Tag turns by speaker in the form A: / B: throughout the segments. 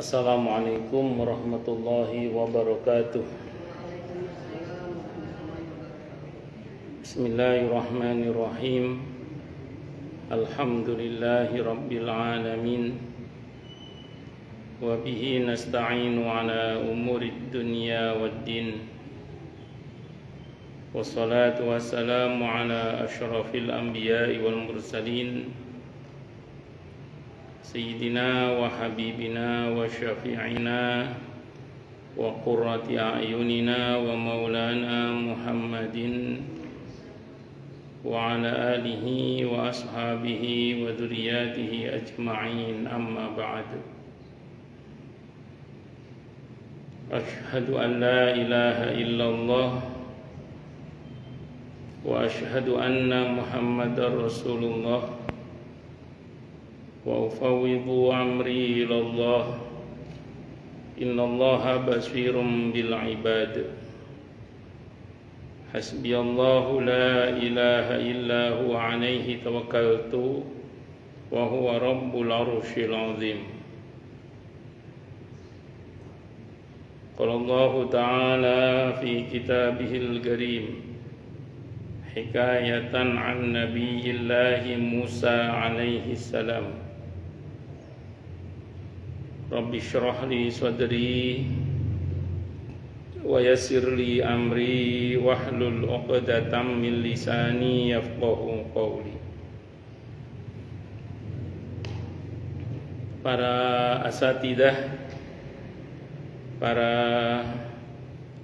A: Assalamualaikum warahmatullahi wabarakatuh. Bismillahirrahmanirrahim. Alhamdulillahi rabbil alamin. Wa bihi nasta'inu ala umurid dunya waddin. Wassalatu wassalamu ala asyrafil anbiya'i wal mursalin, Sayyidina wa habibina wa syafi'ina wa qurrati a'yunina wa maulana Muhammadin wa ala alihi wa ashabihi wa dhurriyyatihi ajma'in, amma ba'du. Ashhadu an la ilaha illallah wa ashhadu anna Muhammadar Rasulullah wa ufawwidhu amri ilallah. Innallaha basirun bil ibad. Hasbiyallahu la ilaha illa huwa alaihi tawakkaltu wa huwa rabbul arsyil azim. Qala Allah ta'ala fi kitabihil karim hikayatan an nabiyyillahi Musa alaihi salam. Rabbi shrah li sadri wa yassir li amri wahlul 'uqdatam min lisani yafqahu qawli. Para asatidzah, para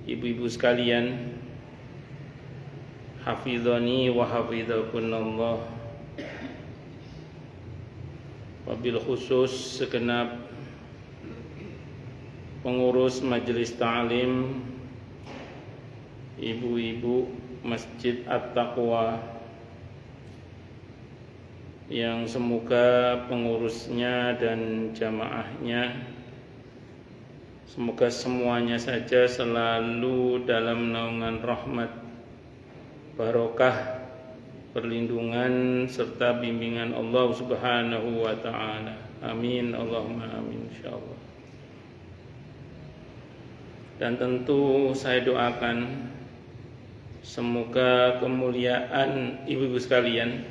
A: ibu-ibu sekalian, hafizani wa hafizakunallah. Wabil khusus segenap pengurus majelis ta'lim, ibu-ibu Masjid At-Taqwa, yang semoga pengurusnya dan jamaahnya, semoga semuanya saja selalu dalam naungan rahmat, barokah, perlindungan serta bimbingan Allah Subhanahu wa ta'ala. Amin, Allahumma amin, insyaallah. Dan tentu saya doakan semoga kemuliaan ibu-ibu sekalian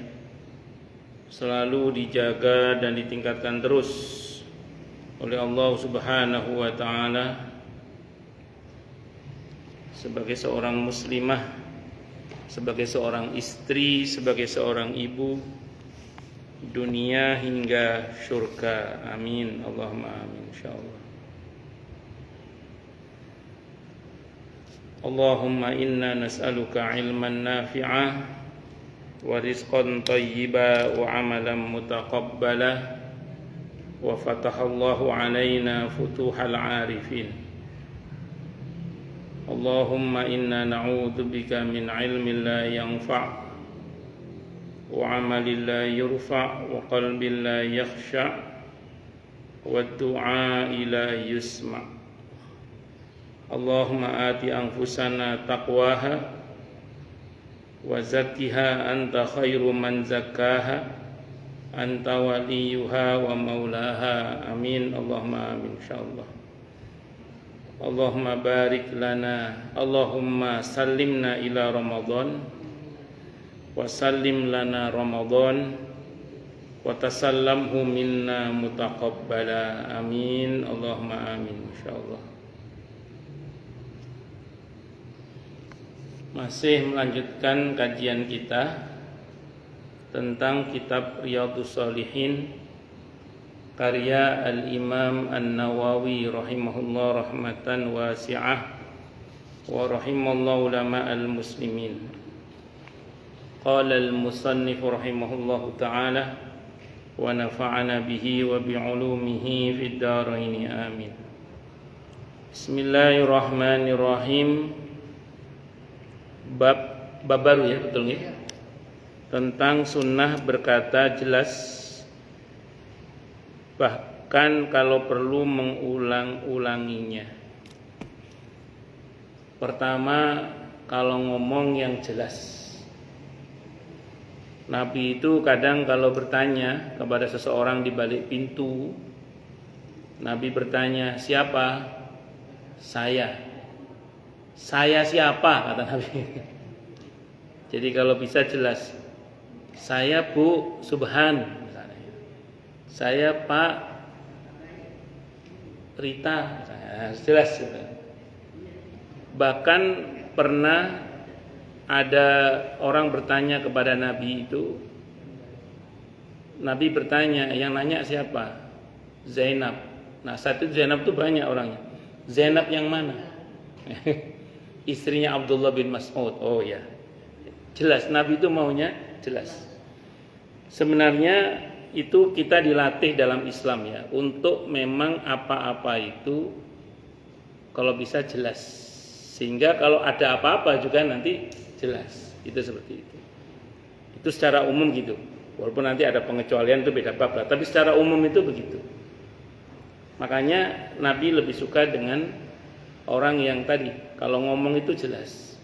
A: selalu dijaga dan ditingkatkan terus oleh Allah Subhanahu wa ta'ala sebagai seorang muslimah, sebagai seorang istri, sebagai seorang ibu, dunia hingga syurga. Amin, Allahumma amin, insyaallah. Allahumma inna nas'aluka ilman nafi'ah wa rizqan thayyiba wa amalan mutaqabbala wa fatahallahu alaina futuhal arifin. Allahumma inna na'udzubika min ilmin la yanfa' wa amalin la yurfa' wa qalbin la yakhsha' wa du'a la yusma'. Allahumma ati anfusana taqwaha wa zakkiha anta khairu man zakkaha anta waliyuha wa maulaha. Amin, Allahumma amin, insyaallah. Allahumma barik lana, Allahumma sallimna ila Ramadan wa sallim lana Ramadan wa tasallamhu minna mutaqabbala. Amin, Allahumma amin, insyaallah. Masih melanjutkan kajian kita tentang kitab Riyadhus Shalihin karya Al-Imam An-Nawawi rahimahullah rahmatan wasi'ah wa rahimallahu ulama al-muslimin. Qala al-musannif rahimahullah ta'ala wa nafa'ana bihi wa bi'ulumihi fid dharain, amin. Bismillahirrahmanirrahim. Bab baru ya, betul ya? Tentang sunnah berkata jelas, bahkan kalau perlu mengulang-ulanginya. Pertama, kalau ngomong yang jelas. Nabi itu kadang kalau bertanya kepada seseorang di balik pintu, Nabi bertanya, siapa? Saya. Saya siapa? Kata Nabi. Jadi kalau bisa jelas, saya Bu Subhan, saya Pak Rita, jelas. Bahkan pernah ada orang bertanya kepada Nabi itu, Nabi bertanya, yang nanya siapa? Zainab. Nah saat itu Zainab itu banyak orangnya. Zainab yang mana? Istrinya Abdullah bin Mas'ud. Oh ya, jelas Nabi itu maunya jelas. Sebenarnya itu kita dilatih dalam Islam ya, untuk memang apa-apa itu kalau bisa jelas, sehingga kalau ada apa-apa juga nanti jelas. Itu seperti itu. Itu secara umum gitu. Walaupun nanti ada pengecualian itu beda bab lah, tapi secara umum itu begitu. Makanya Nabi lebih suka dengan orang yang tadi kalau ngomong itu jelas.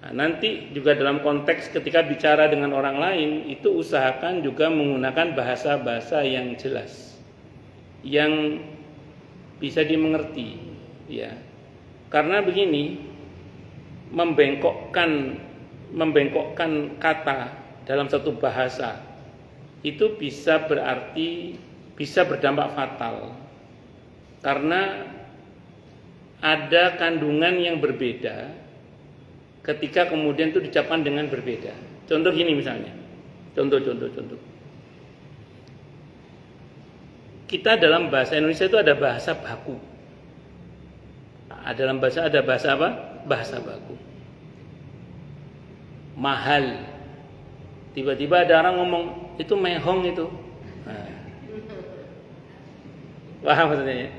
A: Nah, nanti juga dalam konteks ketika bicara dengan orang lain itu usahakan juga menggunakan bahasa-bahasa yang jelas, yang bisa dimengerti, ya. Karena begini, membengkokkan kata dalam satu bahasa itu bisa berdampak fatal, karena ada kandungan yang berbeda ketika kemudian itu diucapkan dengan berbeda. Contoh gini misalnya, contoh. Kita dalam bahasa Indonesia itu ada bahasa baku. Dalam bahasa ada bahasa apa? Bahasa baku. Mahal. Tiba-tiba ada orang ngomong itu mehong itu. Nah. Paham maksudnya?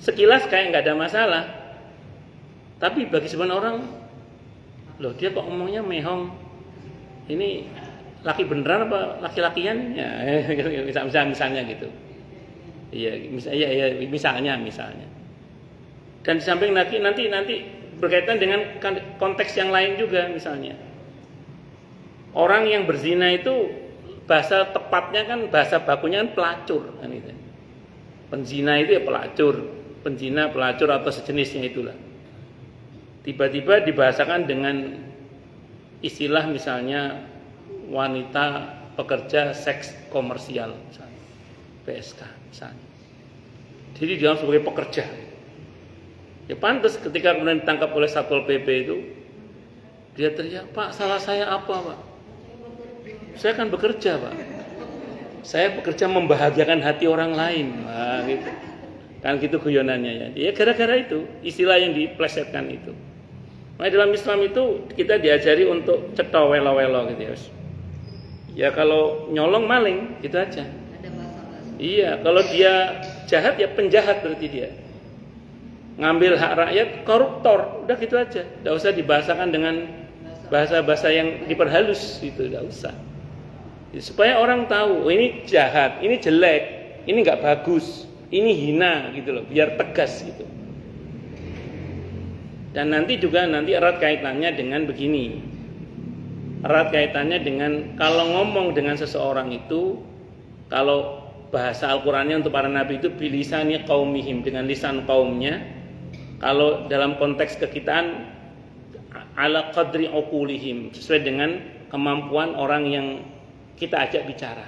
A: Sekilas kayak nggak ada masalah, tapi bagi sebagian orang, loh dia kok ngomongnya mehong? Ini laki beneran apa laki-lakian? Ya, misalnya gitu. Iya, misalnya. Dan di samping nanti berkaitan dengan konteks yang lain juga, misalnya orang yang berzina itu bahasa tepatnya kan bahasa bakunya kan pelacur kan gitu. Penzina itu ya pelacur atau sejenisnya itulah. Tiba-tiba dibahasakan dengan istilah misalnya wanita pekerja seks komersial misalnya, PSK misalnya. Jadi dia sebagai pekerja. Ya pantas ketika kemudian ditangkap oleh Satpol PP itu, dia teriak, "Pak, salah saya apa, Pak? Saya kan bekerja, Pak. Saya bekerja membahagiakan hati orang lain." Nah, gitu. Kan gitu guyonannya ya. Ya gara-gara itu, istilah yang diplesetkan itu. Nah, dalam Islam itu kita diajari untuk cetha welo-welo gitu ya. Ya kalau nyolong maling gitu aja. Iya, kalau dia jahat ya penjahat berarti dia. Ngambil hak rakyat koruptor, udah gitu aja. Enggak usah dibahasakan dengan bahasa-bahasa yang diperhalus itu, enggak usah. Supaya orang tahu, oh ini jahat, ini jelek, ini enggak bagus, ini hina gitu loh, biar tegas gitu. Dan nanti erat kaitannya dengan begini. Erat kaitannya dengan kalau ngomong dengan seseorang itu, kalau bahasa Al-Qur'annya untuk para nabi itu bilisani qaumihim, dengan lisan kaumnya. Kalau dalam konteks kekitaan ala qadri uqulihim, sesuai dengan kemampuan orang yang kita ajak bicara.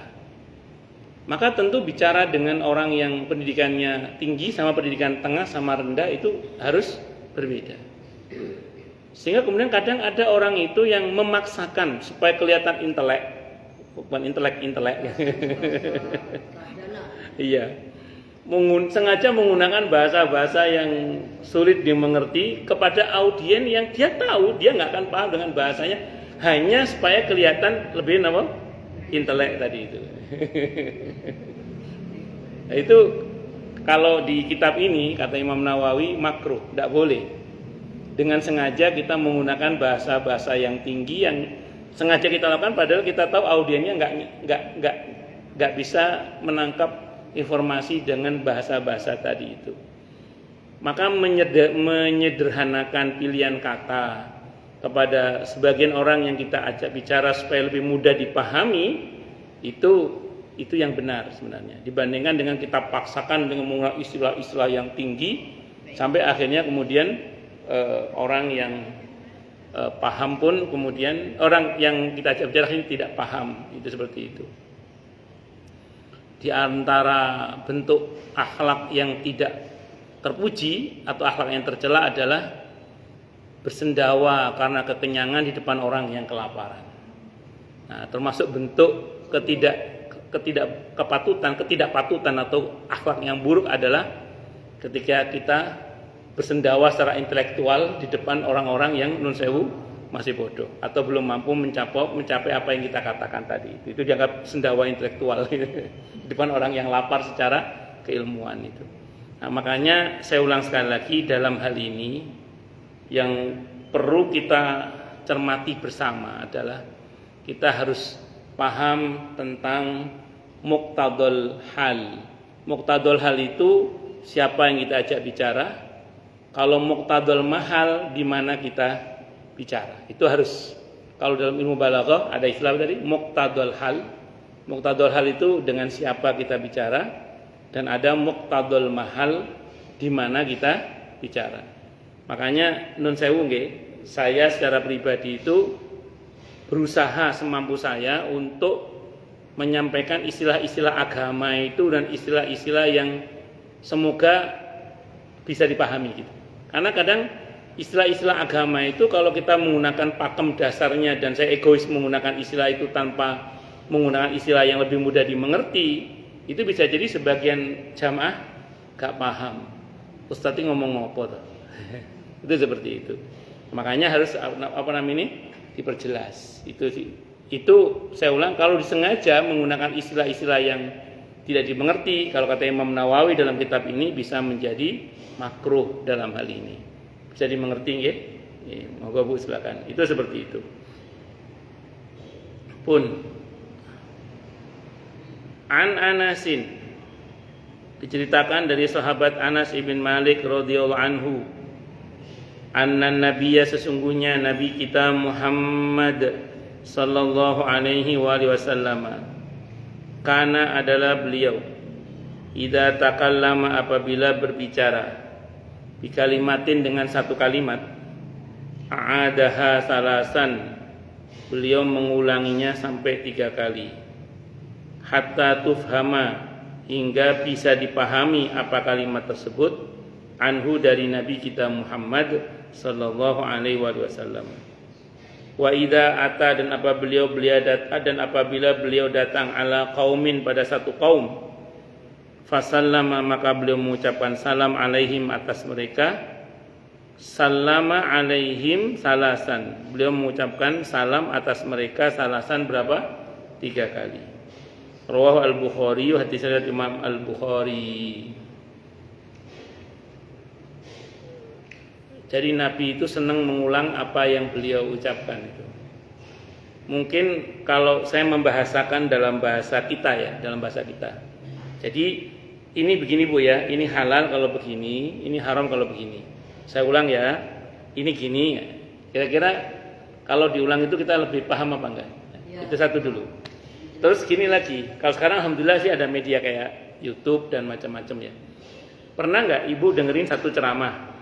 A: Maka tentu bicara dengan orang yang pendidikannya tinggi sama pendidikan tengah sama rendah itu harus berbeda. Sehingga kemudian kadang ada orang itu yang memaksakan supaya kelihatan intelek, bukan intelek. Iya. Sengaja menggunakan bahasa-bahasa yang sulit dimengerti kepada audien yang dia tahu dia nggak akan paham dengan bahasanya, hanya supaya kelihatan lebih intelek tadi itu. Nah, itu kalau di kitab ini kata Imam Nawawi makruh, tidak boleh. Dengan sengaja kita menggunakan bahasa-bahasa yang tinggi yang sengaja kita lakukan, padahal kita tahu audiennya nggak bisa menangkap informasi dengan bahasa-bahasa tadi itu. Maka menyederhanakan pilihan kata kepada sebagian orang yang kita ajak bicara supaya lebih mudah dipahami, itu itu yang benar sebenarnya. Dibandingkan dengan kita paksakan dengan menggunakan istilah-istilah yang tinggi sampai akhirnya kemudian orang yang paham pun kemudian orang yang kita ajak bicara ini tidak paham, itu seperti itu. Di antara bentuk akhlak yang tidak terpuji atau akhlak yang tercela adalah bersendawa karena kekenyangan di depan orang yang kelaparan. Nah, termasuk bentuk ketidakpatutan atau akhlak yang buruk adalah ketika kita bersendawa secara intelektual di depan orang-orang yang nun sewu masih bodoh atau belum mampu mencapai apa yang kita katakan tadi. Itu dianggap sendawa intelektual di depan orang yang lapar secara keilmuan itu. Nah, makanya saya ulang sekali lagi, dalam hal ini yang perlu kita cermati bersama adalah kita harus paham tentang muqtadul hal. Muqtadul hal itu siapa yang kita ajak bicara. Kalau muqtadul mahal, di mana kita bicara. Itu harus, kalau dalam ilmu balaghah ada istilah tadi muqtadul hal. Muqtadul hal itu dengan siapa kita bicara, dan ada muqtadul mahal, di mana kita bicara. Makanya nun sewu nggih, saya secara pribadi itu berusaha semampu saya untuk menyampaikan istilah-istilah agama itu dan istilah-istilah yang semoga bisa dipahami gitu. Karena kadang istilah-istilah agama itu kalau kita menggunakan pakem dasarnya, dan saya egois menggunakan istilah itu tanpa menggunakan istilah yang lebih mudah dimengerti, itu bisa jadi sebagian jamaah gak paham. Ustaz ngomong apa tuh? Itu seperti itu. Makanya harus diperjelas. Itu saya ulang, kalau disengaja menggunakan istilah-istilah yang tidak dimengerti, kalau kata Imam Nawawi dalam kitab ini, bisa menjadi makruh dalam hal ini. Bisa dimengerti nggih? Moga Bu silakan. Itu seperti itu. Pun An Anasin, diceritakan dari sahabat Anas ibn Malik radhiyallahu anhu, anna nabiyya, sesungguhnya nabi kita Muhammad sallallahu alaihi wasallam, kana adalah beliau, idza takallama, apabila berbicara, bikalimatin, dengan satu kalimat, a'adaha salasan, beliau mengulanginya sampai 3 kali, hatta tufhama, hingga bisa dipahami apa kalimat tersebut, anhu, dari nabi kita Muhammad sallallahu alaihi wasallam. Wa idza ata, dan apabila beliau datang ala qaumin, pada satu kaum, fasallama, maka beliau mengucapkan salam alaihim, atas mereka. Sallama alaihim salasan, beliau mengucapkan salam atas mereka salasan, berapa? 3 kali. Rawahu al-Bukhari, hadis riwayat Imam al-Bukhari. Jadi Nabi itu senang mengulang apa yang beliau ucapkan itu. Mungkin kalau saya membahasakan dalam bahasa kita ya, dalam bahasa kita. Jadi ini begini Bu ya, ini halal kalau begini, ini haram kalau begini. Saya ulang ya, ini gini. Kira-kira kalau diulang itu kita lebih paham apa enggak? Ya. Itu satu dulu. Terus gini lagi, kalau sekarang alhamdulillah sih ada media kayak YouTube dan macam-macam ya. Pernah enggak Ibu dengerin satu ceramah?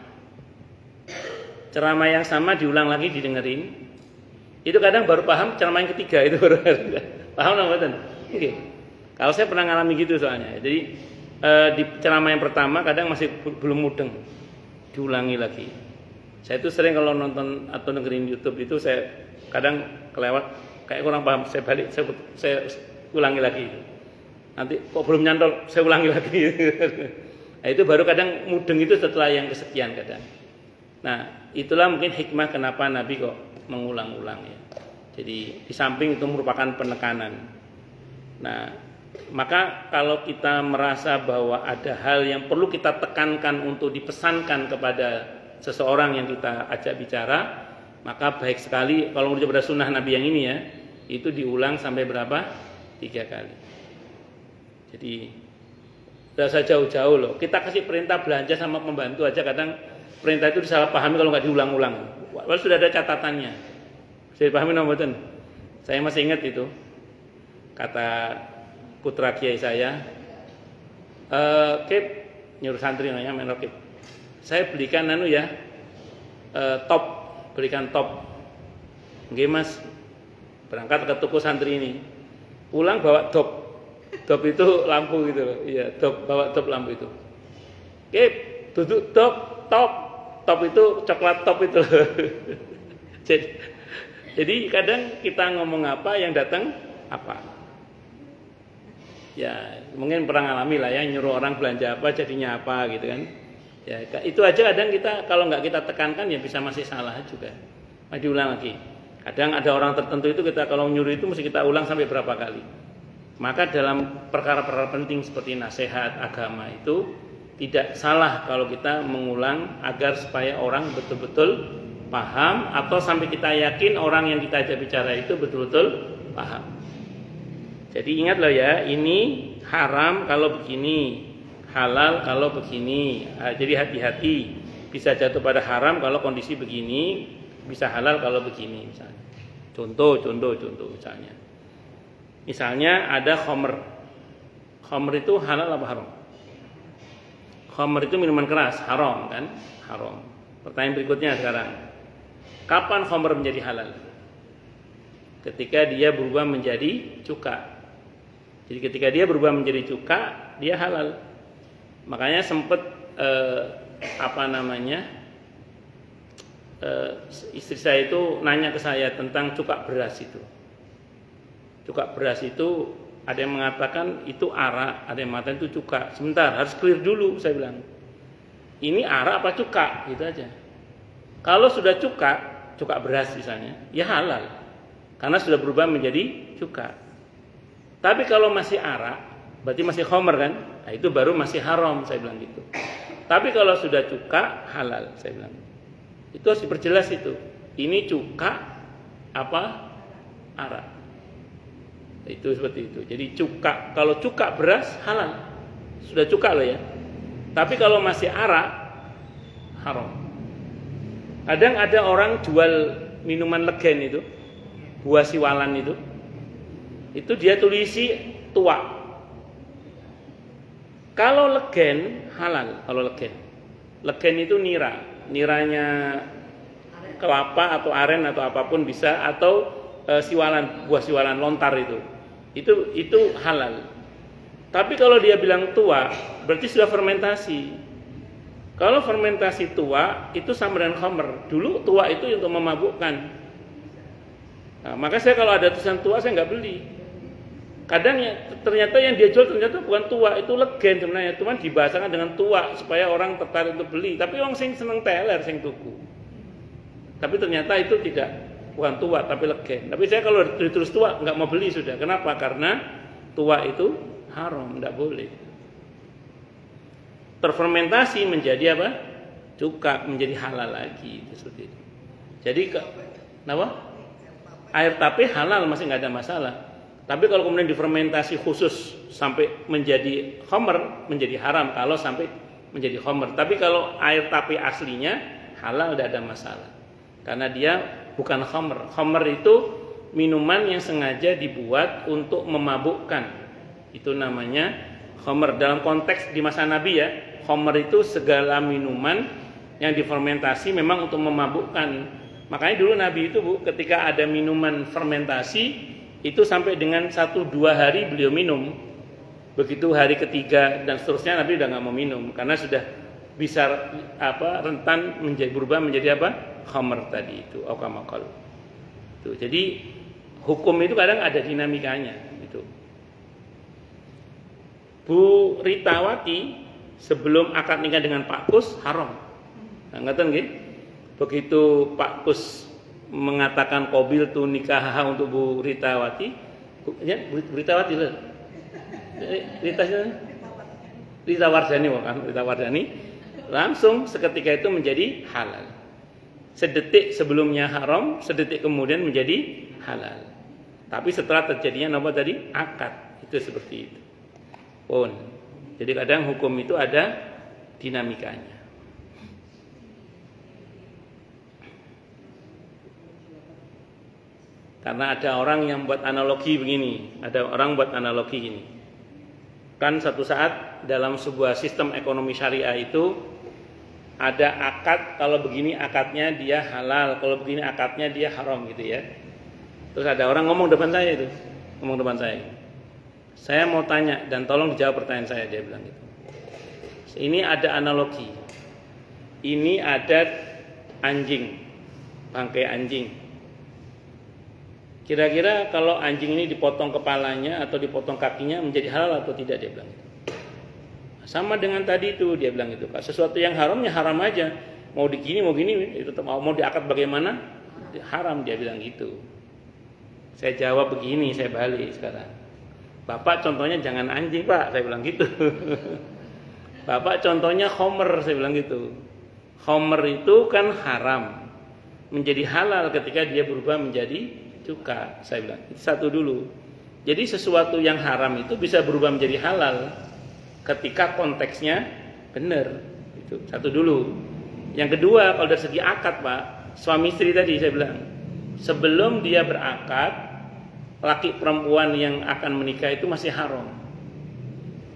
A: Ceramah yang sama diulang lagi didengerin, itu kadang baru paham ceramah yang ketiga itu baru paham nggak betul? Oke. Kalau saya pernah ngalami gitu soalnya. Jadi di ceramah yang pertama kadang masih belum mudeng, diulangi lagi. Saya itu sering kalau nonton atau dengerin YouTube itu saya kadang kelewat, kayak kurang paham, saya balik, saya ulangi lagi. Nanti kok belum nyantol, saya ulangi lagi. Nah itu baru kadang mudeng itu setelah yang kesekian kadang. Nah, itulah mungkin hikmah kenapa Nabi kok mengulang-ulang ya. Jadi di samping itu merupakan penekanan. Nah, maka kalau kita merasa bahwa ada hal yang perlu kita tekankan untuk dipesankan kepada seseorang yang kita ajak bicara, maka baik sekali kalau merujuk pada sunnah Nabi yang ini ya, itu diulang sampai berapa? 3 kali. Jadi tidak usah jauh-jauh loh. Kita kasih perintah belanja sama pembantu aja kadang perintah itu disalahpahami kalau nggak diulang-ulang. Walau sudah ada catatannya. Saya dipahami nomor. Saya masih ingat itu kata putra kiai saya, Kip, nyuruh santri namanya main Kip. Saya belikan top, belikan top. Nggih Mas, berangkat ke toko santri ini. Pulang bawa top. Top itu lampu gitu loh. Iya, bawa top lampu itu. Kip, duduk top itu coklat top itu loh. Jadi kadang kita ngomong apa yang datang apa. Ya, mungkin pernah ngalami lah ya, nyuruh orang belanja apa jadinya apa gitu kan. Ya, itu aja kadang kita kalau nggak kita tekankan ya bisa masih salah juga. Mari diulang lagi. Kadang ada orang tertentu itu kita kalau nyuruh itu mesti kita ulang sampai berapa kali. Maka dalam perkara-perkara penting seperti nasihat agama itu tidak salah kalau kita mengulang agar supaya orang betul-betul paham atau sampai kita yakin orang yang kita ajak bicara itu betul-betul paham. Jadi ingat loh ya, ini haram kalau begini, halal kalau begini. Jadi hati-hati, bisa jatuh pada haram kalau kondisi begini, bisa halal kalau begini misalnya. Contoh misalnya. Misalnya ada khamr. Khamr itu halal apa haram? Khamr itu minuman keras, haram kan? Haram. Pertanyaan berikutnya sekarang. Kapan khamr menjadi halal? Ketika dia berubah menjadi cuka. Jadi ketika dia berubah menjadi cuka, dia halal. Makanya sempat istri saya itu nanya ke saya tentang cuka beras itu. Cuka beras itu ada yang mengatakan itu arak, ada yang mengatakan itu cuka. Sebentar, harus clear dulu saya bilang. Ini arak apa cuka? Gitu aja. Kalau sudah cuka beras misalnya, ya halal. Karena sudah berubah menjadi cuka. Tapi kalau masih arak, berarti masih khamr kan? Nah, itu baru masih haram, saya bilang gitu. Tapi kalau sudah cuka, halal, saya bilang. Itu harus diperjelas itu. Ini cuka apa arak. Itu seperti itu. Jadi cuka, kalau cuka beras halal. Sudah cuka loh ya. Tapi kalau masih arak, haram. Kadang ada orang jual minuman legen itu, buah siwalan itu dia tulisi tua. Kalau legen halal, kalau legen. Legen itu niranya kelapa atau aren atau apapun bisa, atau siwalan, buah siwalan lontar itu halal. Tapi kalau dia bilang tua, berarti sudah fermentasi. Kalau fermentasi tua itu sama dengan khamr. Dulu tua itu untuk memabukkan. Nah, maka saya kalau ada tulisan tua saya nggak beli. Kadang ya, ternyata yang dia jual ternyata bukan tua, itu legen sebenarnya, cuman dibahasakan dengan tua supaya orang tertarik untuk beli. Tapi orang sing seneng teler, sing tuku. Tapi ternyata itu bukan tua, tapi legen. Tapi saya kalau ditulis tua nggak mau beli sudah. Kenapa? Karena tua itu haram, nggak boleh. Terfermentasi menjadi apa? Cuka, menjadi halal lagi, seperti itu. Jadi kenapa? Air tape halal masih nggak ada masalah. Tapi kalau kemudian difermentasi khusus sampai menjadi khamr, menjadi haram kalau sampai menjadi khamr. Tapi kalau air tape aslinya halal tidak ada masalah. Karena dia bukan khamr. Khamr itu minuman yang sengaja dibuat untuk memabukkan. Itu namanya khamr. Dalam konteks di masa Nabi ya, khamr itu segala minuman yang difermentasi memang untuk memabukkan. Makanya dulu Nabi itu ketika ada minuman fermentasi itu sampai dengan 1-2 hari beliau minum. Begitu hari ketiga dan seterusnya Nabi udah nggak mau minum karena sudah bisa rentan berubah menjadi khamr tadi itu aukamakal. Itu. Jadi hukum itu kadang ada dinamikanya itu. Bu Ritawati sebelum akad nikah dengan Pak Kus haram. Nah, ngeten nggih. Begitu Pak Kus mengatakan qabil tu nikah untuk Bu Ritawati, ya Bu Ritawati loh. Rita Wardani bukan, Rita Wardani langsung seketika itu menjadi halal. Sedetik sebelumnya haram, sedetik kemudian menjadi halal. Tapi setelah terjadinya apa tadi? Akad. Itu seperti itu. Pun. Jadi kadang hukum itu ada dinamikanya. Karena ada orang yang buat analogi begini, ada orang buat analogi gini. Kan satu saat dalam sebuah sistem ekonomi syariah itu ada akad, kalau begini akadnya dia halal, kalau begini akadnya dia haram gitu ya. Terus ada orang ngomong depan saya itu, ngomong depan saya. Saya mau tanya dan tolong dijawab pertanyaan saya, dia bilang gitu. Ini ada analogi. Ini ada anjing, bangkai anjing. Kira-kira kalau anjing ini dipotong kepalanya atau dipotong kakinya menjadi halal atau tidak, dia bilang gitu. Sama dengan tadi itu, dia bilang gitu, Pak. Sesuatu yang haramnya haram aja. Mau digini, mau gini, itu tetap mau diakad bagaimana? Haram, dia bilang gitu. Saya jawab begini, saya balik sekarang. Bapak contohnya jangan anjing, Pak, saya bilang gitu. Bapak contohnya khomer, saya bilang gitu. Khomer itu kan haram, menjadi halal ketika dia berubah menjadi cuka, saya bilang. Itu satu dulu. Jadi sesuatu yang haram itu bisa berubah menjadi halal ketika konteksnya benar. Itu satu dulu. Yang kedua, kalau dari segi akad, Pak, suami istri tadi saya bilang, sebelum dia berakad, laki perempuan yang akan menikah itu masih haram.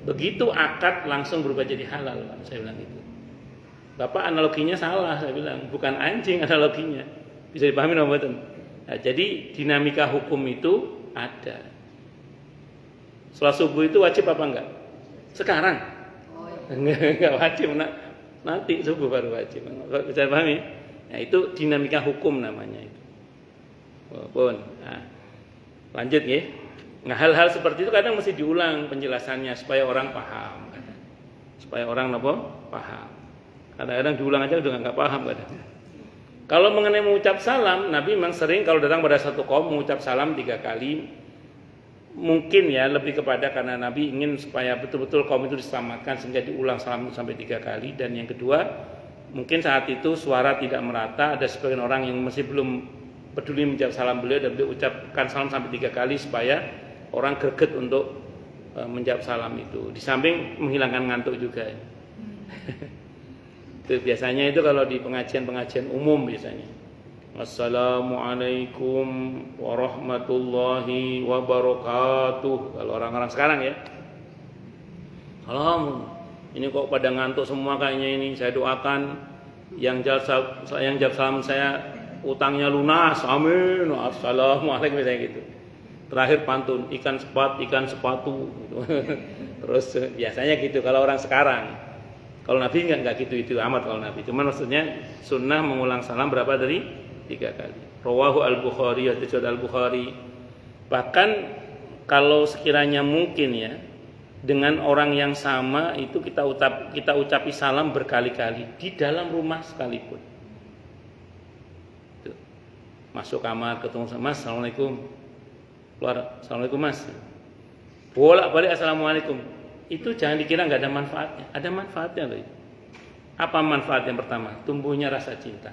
A: Begitu akad langsung berubah jadi halal, Pak, saya bilang gitu. Bapak analoginya salah, saya bilang, bukan anjing analoginya. Bisa dipahami nggak, betul? Nah, jadi dinamika hukum itu ada. Sholat subuh itu wajib apa enggak? Sekarang? Enggak wajib, nanti subuh baru wajib. Bisa pahami? Nah, itu dinamika hukum namanya itu. Walaupun, nah, lanjut ya. Nah, hal-hal seperti itu kadang mesti diulang penjelasannya supaya orang paham. Supaya orang paham. Kadang-kadang diulang aja udah nggak paham kadang. Kalau mengenai mengucap salam, Nabi memang sering kalau datang pada satu kaum mengucap salam 3 kali. Mungkin ya lebih kepada karena Nabi ingin supaya betul-betul kaum itu diselamatkan sehingga diulang salam itu sampai 3 kali. Dan yang kedua, mungkin saat itu suara tidak merata, ada sebagian orang yang masih belum peduli menjawab salam beliau dan beliau ucapkan salam sampai 3 kali supaya orang greget untuk menjawab salam itu. Di samping menghilangkan ngantuk juga. Itu biasanya itu kalau di pengajian-pengajian umum biasanya. Assalamualaikum warahmatullahi wabarakatuh. Kalau orang-orang sekarang ya. Salam. Ini kok pada ngantuk semua kayaknya ini. Saya doakan yang jawab salam saya utangnya lunas. Amin. Assalamualaikum misalnya gitu. Terakhir pantun ikan sepatu gitu. Terus biasanya gitu kalau orang sekarang. Kalau Nabi enggak gitu itu amat kalau Nabi. Cuman maksudnya sunnah mengulang salam berapa dari 3 kali. Rawahu al-Bukhari, hadits al-Bukhari. Bahkan kalau sekiranya mungkin ya, dengan orang yang sama itu kita ucapi salam berkali-kali di dalam rumah sekalipun. Tuh. Masuk kamar ketemu sama Mas, assalamualaikum. Keluar, assalamualaikum Mas. Bolak-balik assalamualaikum. Itu jangan dikira nggak ada manfaatnya. Ada manfaatnya loh. Apa manfaat yang pertama? Tumbuhnya rasa cinta.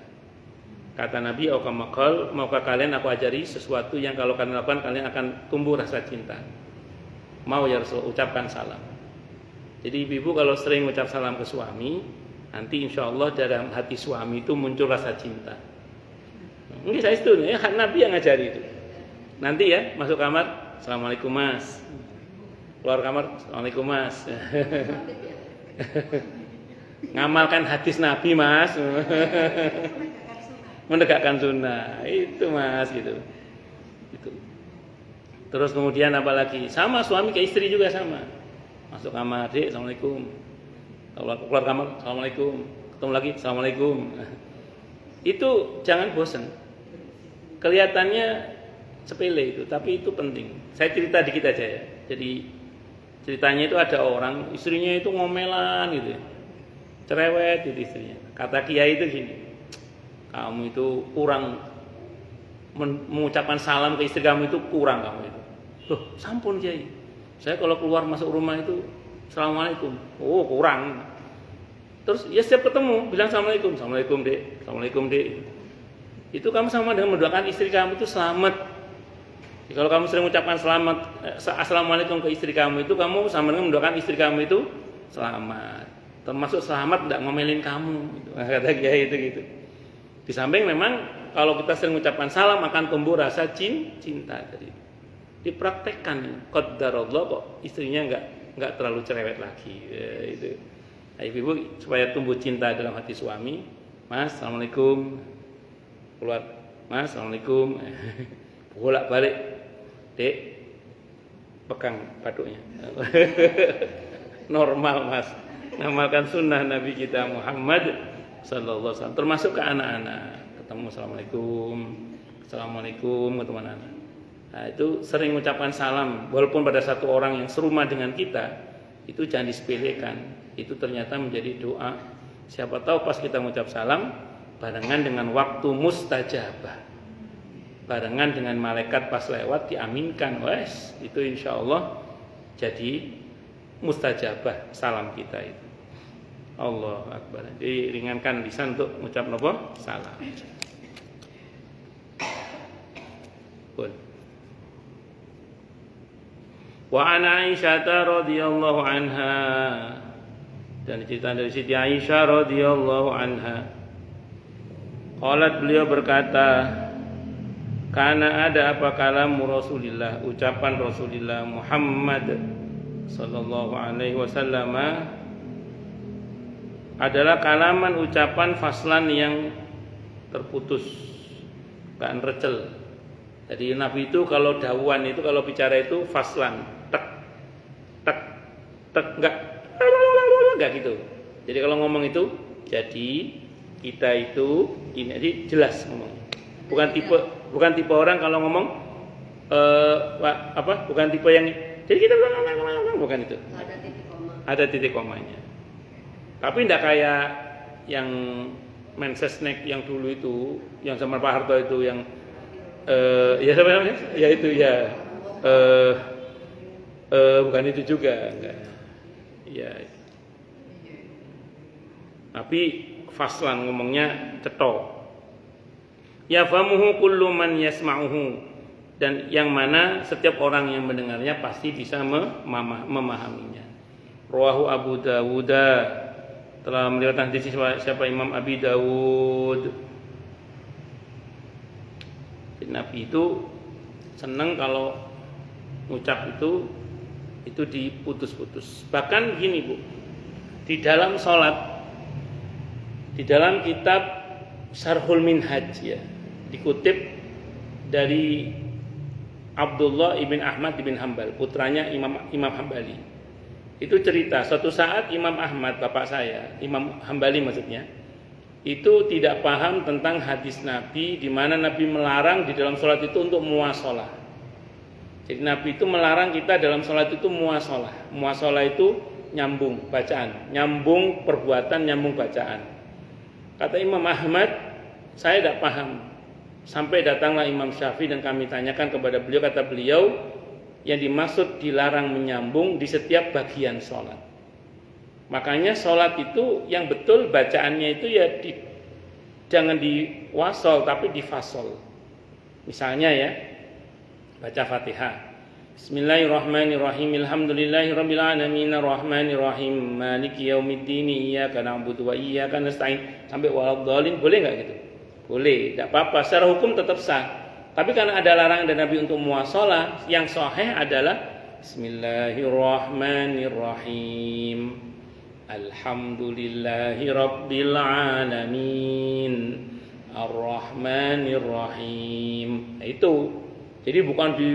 A: Kata Nabi, maukah kalian aku ajari sesuatu yang kalau kalian lakukan kalian akan tumbuh rasa cinta. Mau ya Rasul, ucapkan salam. Jadi ibu kalau sering ucap salam ke suami, nanti insya Allah dalam hati suami itu muncul rasa cinta. Ini saya setuju, ya, Nabi yang ngajari itu. Nanti ya masuk kamar, assalamualaikum Mas. Keluar kamar, assalamualaikum Mas. Ngamalkan hadis Nabi Mas. Menegakkan sunnah itu Mas gitu. Itu. Terus kemudian apa lagi? Sama suami ke istri juga sama. Masuk kamar, Dek, assalamualaikum. Keluar kamar, assalamualaikum. Ketemu lagi, assalamualaikum. Itu jangan bosan. Kelihatannya sepele itu, tapi itu penting. Saya cerita dikit aja ya. Jadi ceritanya itu ada orang istrinya itu ngomelan gitu, cerewet itu istrinya. Kata kiai itu gini. Kamu itu kurang mengucapkan salam ke istri kamu itu kurang kamu itu. Loh, sampun Kiai. Saya kalau keluar masuk rumah itu assalamualaikum. Oh, kurang. Terus ya setiap ketemu bilang assalamualaikum, assalamualaikum Dek, assalamualaikum Dek. Itu kamu sama dengan mendoakan istri kamu itu selamat. Jadi, kalau kamu sering mengucapkan selamat assalamualaikum ke istri kamu itu kamu sama dengan mendoakan istri kamu itu selamat. Termasuk selamat tidak ngomelin kamu. Gitu. Kata Kiai itu gitu. Di samping memang kalau kita sering mengucapkan salam akan tumbuh rasa cinta tadi. Dipraktekkan. Qadarullah kok istrinya nggak terlalu cerewet lagi. Itu. Nah, ibu supaya tumbuh cinta dalam hati suami, Mas, assalamualaikum, keluar, Mas, assalamualaikum, bolak-balik, Dek, pegang batuknya. Normal, Mas, ngamalkan sunnah Nabi kita Muhammad sallallahu alaihi wasallam, termasuk ke anak-anak, ketemu assalamualaikum ke anak-anak. Nah, itu sering mengucapkan salam walaupun pada satu orang yang serumah dengan kita, itu jangan disepelekan. Itu ternyata menjadi doa. Siapa tahu pas kita mengucap salam barengan dengan waktu mustajabah, barengan dengan malaikat pas lewat diaminkan, wes itu insya Allah jadi mustajabah salam kita itu. Allahu Akbar. Jadi ringankan lisan untuk mengucap napa? Salam. Pun. Wa an Aisyah radhiyallahu anha, dan cerita dari Siti Aisyah radhiyallahu anha, qalat, beliau berkata, karena ada apa kalam Rasulillah, ucapan Rasulullah Muhammad sallallahu alaihi wasallam adalah kalaman ucapan faslan yang terputus, kan recel. Jadi Nabi itu kalau dawuhan itu, kalau bicara itu faslan, tek tek tek, enggak gitu. Jadi kalau ngomong itu, jadi kita itu ini, jadi jelas ngomongnya. Bukan tipe orang kalau ngomong bukan tipe yang jadi kita bukan itu. Ada titik komanya. Tapi tidak kayak yang Mensesnek yang dulu itu, yang sama Pak Harto itu, yang ya apa namanya? Ya itu ya. Bukan itu juga, enggak. Ya. Tapi faslan ngomongnya cetok. Ya famuhu kullu man yasma'uhu, dan yang mana setiap orang yang mendengarnya pasti bisa memahaminya. Rawahu Abu Dawud, telah meriwayatkan hadis siapa Imam Abi Dawud. Nabi itu senang kalau ngucap itu diputus-putus. Bahkan gini Bu, di dalam sholat, di dalam kitab Syarhul Minhaj ya, dikutip dari Abdullah ibn Ahmad ibn Hambal, putranya Imam Hambali. Itu cerita suatu saat Imam Ahmad, bapak saya, Imam Hambali maksudnya, itu tidak paham tentang hadis Nabi di mana Nabi melarang di dalam sholat itu untuk muwasalah. Jadi Nabi itu melarang kita dalam sholat itu muwasalah. Muwasalah itu nyambung bacaan, nyambung perbuatan, nyambung bacaan. Kata Imam Ahmad, saya tidak paham. Sampai datanglah Imam Syafi'i dan kami tanyakan kepada beliau, kata beliau, yang dimaksud dilarang menyambung di setiap bagian sholat. Makanya sholat itu yang betul bacaannya itu ya jangan diwasol tapi difasol. Misalnya ya, baca Fatihah. Bismillahirrahmanirrahim. Alhamdulillahirabbil alamin arrahmanirrahim maliki yaumiddin iyyaka na'budu wa iyyaka nasta'in sampai waladhdallin, boleh enggak gitu? Boleh, tidak apa-apa. Secara hukum tetap sah. Tapi karena ada larangan dari Nabi untuk muwasalah, yang sahih adalah Bismillahirrahmanirrahim. Alhamdulillahi rabbil alamin arrahmanirrahim. Nah, itu. Jadi bukan di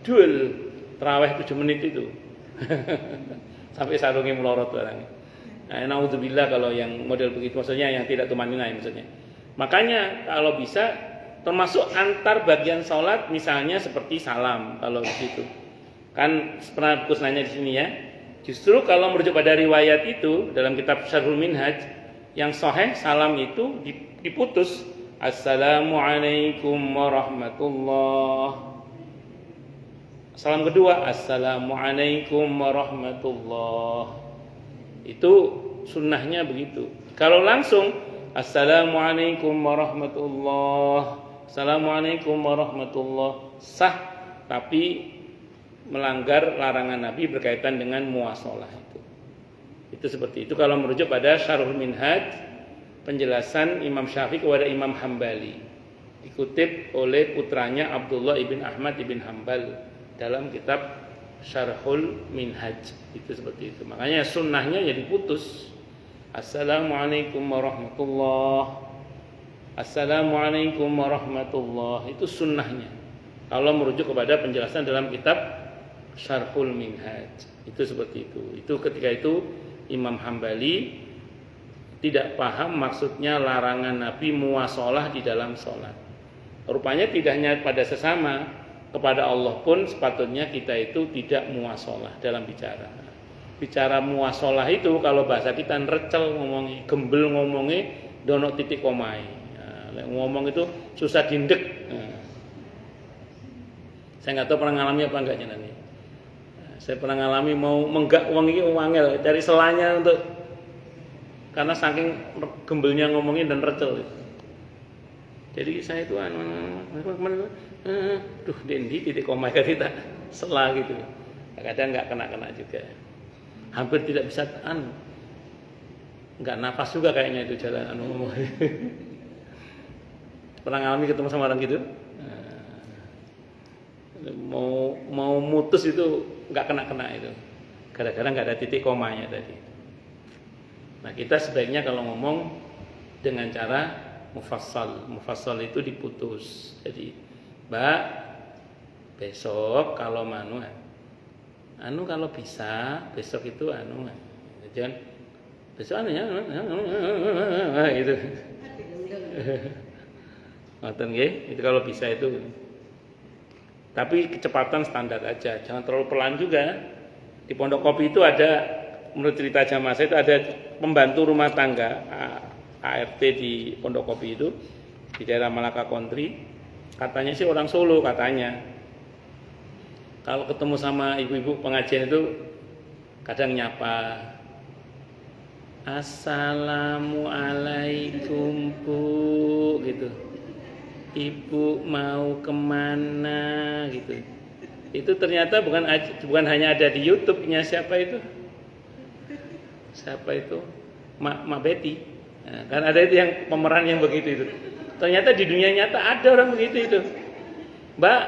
A: duel tarawih 7 menit itu. Sampai sarungnya melorot barang. Nah, naudzubillah kalau yang model begitu, maksudnya yang tidak tumanina maksudnya. Makanya kalau bisa termasuk antar bagian sholat, misalnya seperti salam kalau di situ. Kan pernah Gus nanya di sini ya. Justru kalau merujuk pada riwayat itu dalam kitab Syarhul Minhaj, yang sahih salam itu diputus. Assalamualaikum warahmatullah. Salam kedua, Assalamualaikum warahmatullah. Itu sunnahnya begitu. Kalau langsung Assalamualaikum warahmatullah, Assalamualaikum warahmatullah, sah, tapi melanggar larangan Nabi berkaitan dengan muwasalah itu. Itu seperti itu kalau merujuk pada Syarhul Minhaj, penjelasan Imam Syafi'i kepada Imam Hambali, dikutip oleh putranya Abdullah ibn Ahmad ibn Hambal dalam kitab Syarhul Minhaj. Itu seperti itu. Makanya sunnahnya ya diputus. Assalamualaikum warahmatullah. Assalamualaikum warahmatullah. Itu sunnahnya. Kalau merujuk kepada penjelasan dalam kitab Syarhul Minhaj. Itu seperti itu. Itu ketika itu Imam Hambali tidak paham maksudnya larangan Nabi muwasalah di dalam sholat. Rupanya tidak hanya pada sesama, kepada Allah pun sepatutnya kita itu tidak muwasalah dalam bicara. Bicara muwasalah itu kalau bahasa kita recel ngomongnya, gembel ngomongnya, dono titik komai. Nah, ngomong itu susah dindek. Nah, saya nggak tahu pernah ngalami apa enggaknya nanti. Nah, saya pernah ngalami mau menggak uang ini wangel, cari selanya untuk karena saking gembelnya ngomongin dan recel. Jadi saya itu duh dendi titik koma kita sela gitu. Kadang nggak kena juga. Hampir tidak bisa nggak nafas juga kayaknya itu jalan ngomong. Pernah ngalami ketemu sama orang gitu? Mau mutus itu nggak kena itu. Gara-gara nggak ada titik komanya tadi. Nah, kita sebaiknya kalau ngomong dengan cara mufassal. Mufassal itu diputus. Jadi, Mbak, besok kalau kalau bisa besok itu jangan besok gitu. Ngoten nggih, itu kalau bisa itu. Tapi kecepatan standar aja, jangan terlalu pelan juga. Di Pondok Kopi itu ada, menurut cerita jamaah saya itu ada pembantu rumah tangga ART di Pondok Kopi itu di daerah Malaka Country. Katanya sih orang Solo katanya. Kalau ketemu sama ibu-ibu pengajian itu kadang nyapa, Assalamualaikum Bu, gitu. Ibu mau kemana gitu. Itu ternyata bukan hanya ada di YouTube-nya siapa itu? Mak Betty. Nah, kan ada itu yang pemeran yang begitu itu. Ternyata di dunia nyata ada orang begitu itu. Mbak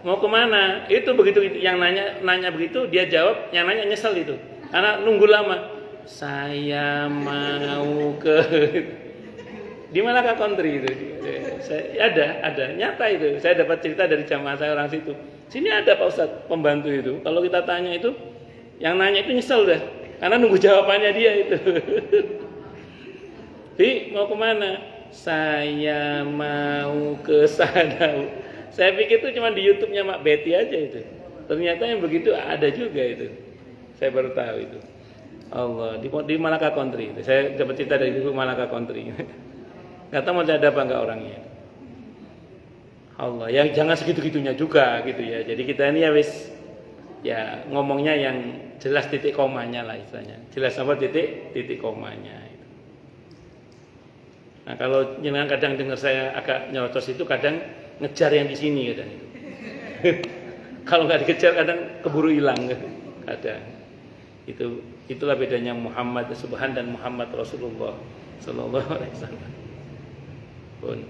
A: mau kemana? Itu begitu yang nanya begitu dia jawab, yang nanya nyesel itu. Karena nunggu lama. Saya mau ke di Malaka Country itu. Ada nyata itu. Saya dapat cerita dari jamaah saya orang situ. Sini ada Pak Ustadz pembantu itu. Kalau kita tanya itu, yang nanya itu nyesel dah. Karena nunggu jawabannya dia itu. Di mau kemana? Saya mau ke sana. Saya pikir itu cuma di YouTube-nya Mak Betty aja itu. Ternyata yang begitu ada juga itu. Saya baru tahu itu. Allah di Malaka Country itu. Saya dapat cerita dari Ibu Malaka Country. Nggak tahu mau ada apa enggak orangnya. Allah, yang jangan segitu-gitunya juga gitu ya. Jadi kita ini ya ngomongnya yang jelas titik komanya lah istilahnya. Jelas apa titik komanya itu. Nah, kalau jenengan kadang dengar saya agak nyerocos itu kadang ngejar yang di sini kadang itu. Kalau nggak dikejar kadang keburu hilang kadang. Itulah bedanya Muhammad Subhan dan Muhammad Rasulullah sallallahu alaihi wasallam. Pun.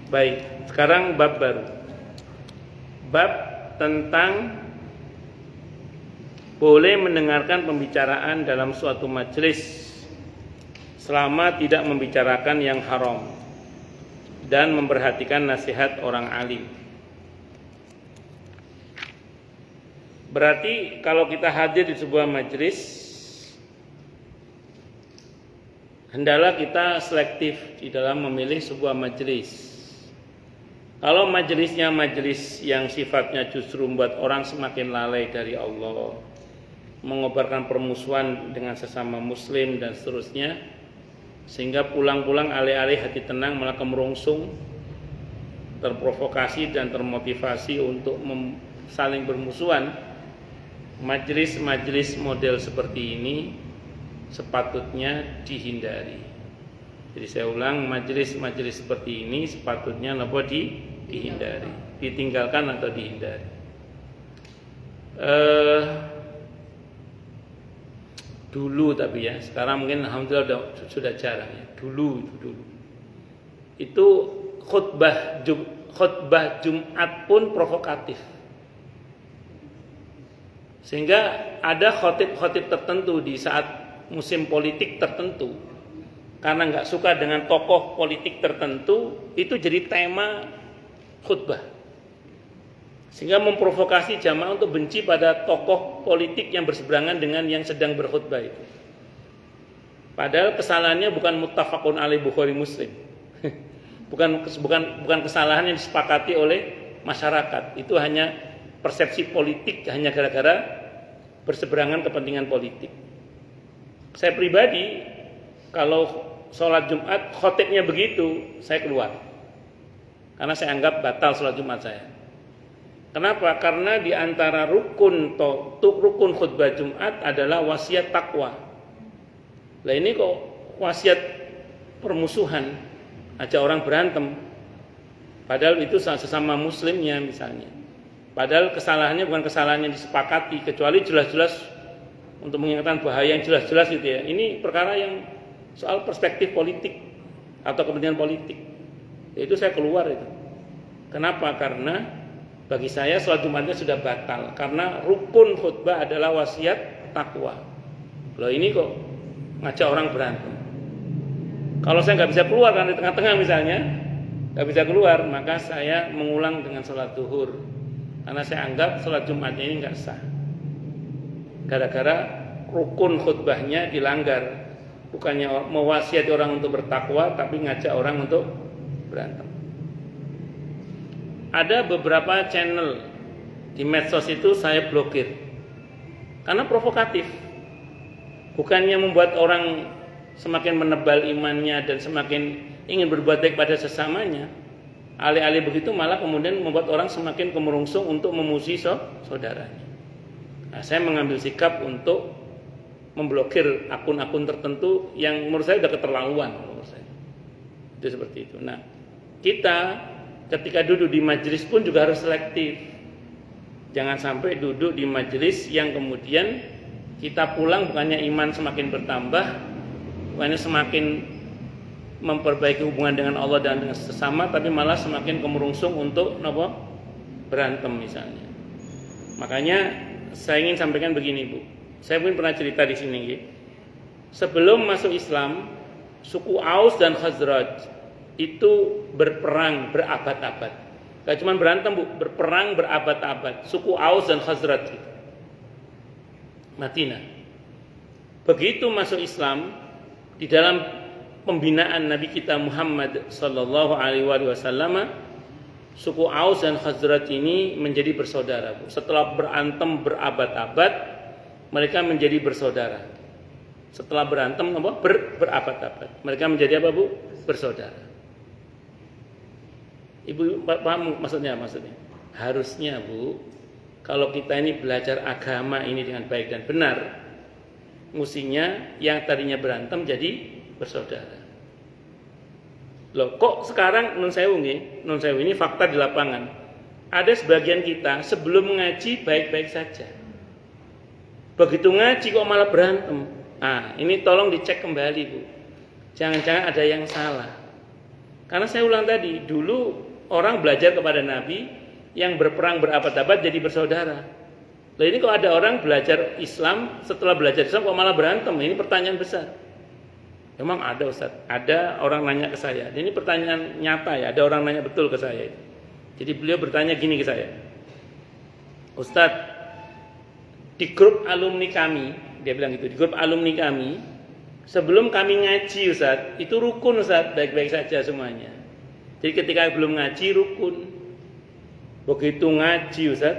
A: Baik, sekarang bab baru. Bab tentang boleh mendengarkan pembicaraan dalam suatu majelis selama tidak membicarakan yang haram dan memperhatikan nasihat orang alim. Berarti kalau kita hadir di sebuah majelis, hendaklah kita selektif di dalam memilih sebuah majelis. Kalau majelisnya majelis yang sifatnya justru membuat orang semakin lalai dari Allah, mengobarkan permusuhan dengan sesama muslim dan seterusnya, sehingga pulang-pulang alih-alih hati tenang malah kemerungsung, terprovokasi dan termotivasi untuk saling bermusuhan. Majelis-majelis model seperti ini sepatutnya dihindari. Jadi saya ulang, majelis-majelis seperti ini sepatutnya dihindari, ditinggalkan atau dihindari. Dulu tapi ya, sekarang mungkin alhamdulillah sudah jarang ya. Dulu itu khutbah Jumat pun provokatif. Sehingga ada khotib-khotib tertentu di saat musim politik tertentu, karena nggak suka dengan tokoh politik tertentu, itu jadi tema khutbah. Sehingga memprovokasi jamaah untuk benci pada tokoh politik yang berseberangan dengan yang sedang berkhutbah itu. Padahal kesalahannya bukan muttafaqun alaih Bukhari Muslim. bukan kesalahan yang disepakati oleh masyarakat. Itu hanya persepsi politik, hanya gara-gara berseberangan kepentingan politik. Saya pribadi kalau sholat Jumat khotibnya begitu, saya keluar. Karena saya anggap batal sholat Jumat saya. Kenapa? Karena di antara rukun khutbah Jumat adalah wasiat takwa. Lah ini kok wasiat permusuhan, ajak orang berantem. Padahal itu sesama muslimnya misalnya. Padahal kesalahannya bukan kesalahan yang disepakati, kecuali jelas-jelas untuk mengingatkan bahaya yang jelas-jelas gitu ya. Ini perkara yang soal perspektif politik atau kepentingan politik. Itu saya keluar itu. Kenapa? Karena bagi saya sholat Jumatnya sudah batal. Karena rukun khutbah adalah wasiat takwa. Loh ini kok ngajak orang berantem. Kalau saya nggak bisa keluar kan di tengah-tengah misalnya, nggak bisa keluar, maka saya mengulang dengan sholat zuhur. Karena saya anggap sholat Jumatnya ini nggak sah. Gara-gara rukun khutbahnya dilanggar. Bukannya mewasiati orang untuk bertakwa, tapi ngajak orang untuk berantem. Ada beberapa channel di medsos itu saya blokir. Karena provokatif. Bukannya membuat orang semakin menebal imannya dan semakin ingin berbuat baik pada sesamanya. Alih-alih begitu malah kemudian membuat orang semakin kemerungsung untuk memuji saudaranya. Nah, saya mengambil sikap untuk memblokir akun-akun tertentu yang menurut saya sudah keterlaluan. Menurut saya. Itu seperti itu. Nah, kita ketika duduk di majelis pun juga harus selektif. Jangan sampai duduk di majelis yang kemudian kita pulang bukannya iman semakin bertambah, bukannya semakin memperbaiki hubungan dengan Allah dan dengan sesama, tapi malah semakin kemerungsung untuk berantem misalnya. Makanya saya ingin sampaikan begini Bu, saya mungkin pernah cerita di sini. Sebelum masuk Islam, suku Aus dan Khazraj itu berperang berabad-abad. Gak cuma berantem Bu, berperang berabad-abad. Suku Aus dan Khazraj itu. Madinah. Begitu masuk Islam, di dalam pembinaan Nabi kita Muhammad sallallahu alaihi wasallam, suku Aus dan Khazraj ini menjadi bersaudara. Setelah berantem berabad-abad, mereka menjadi bersaudara. Setelah berantem berabad-abad, mereka menjadi apa Bu? Bersaudara. Ibu paham maksudnya? Harusnya Bu, kalau kita ini belajar agama ini dengan baik dan benar, mestinya yang tadinya berantem jadi bersaudara. Loh, kok sekarang nun sewu ini fakta di lapangan. Ada sebagian kita sebelum ngaji baik-baik saja. Begitu ngaji kok malah berantem. Ah, ini tolong dicek kembali Bu. Jangan-jangan ada yang salah. Karena saya ulang tadi, dulu orang belajar kepada Nabi yang berperang berabad-abad jadi bersaudara. Lah ini kok ada orang belajar Islam, setelah belajar Islam kok malah berantem? Ini pertanyaan besar. Memang ada Ustaz, ada orang nanya ke saya. Ini pertanyaan nyata ya, ada orang nanya betul ke saya. Jadi beliau bertanya gini ke saya. Ustaz, di grup alumni kami, dia bilang gitu, di grup alumni kami, sebelum kami ngaji Ustaz, itu rukun Ustaz, baik-baik saja semuanya. Jadi ketika belum ngaji rukun. Begitu ngaji Ustaz,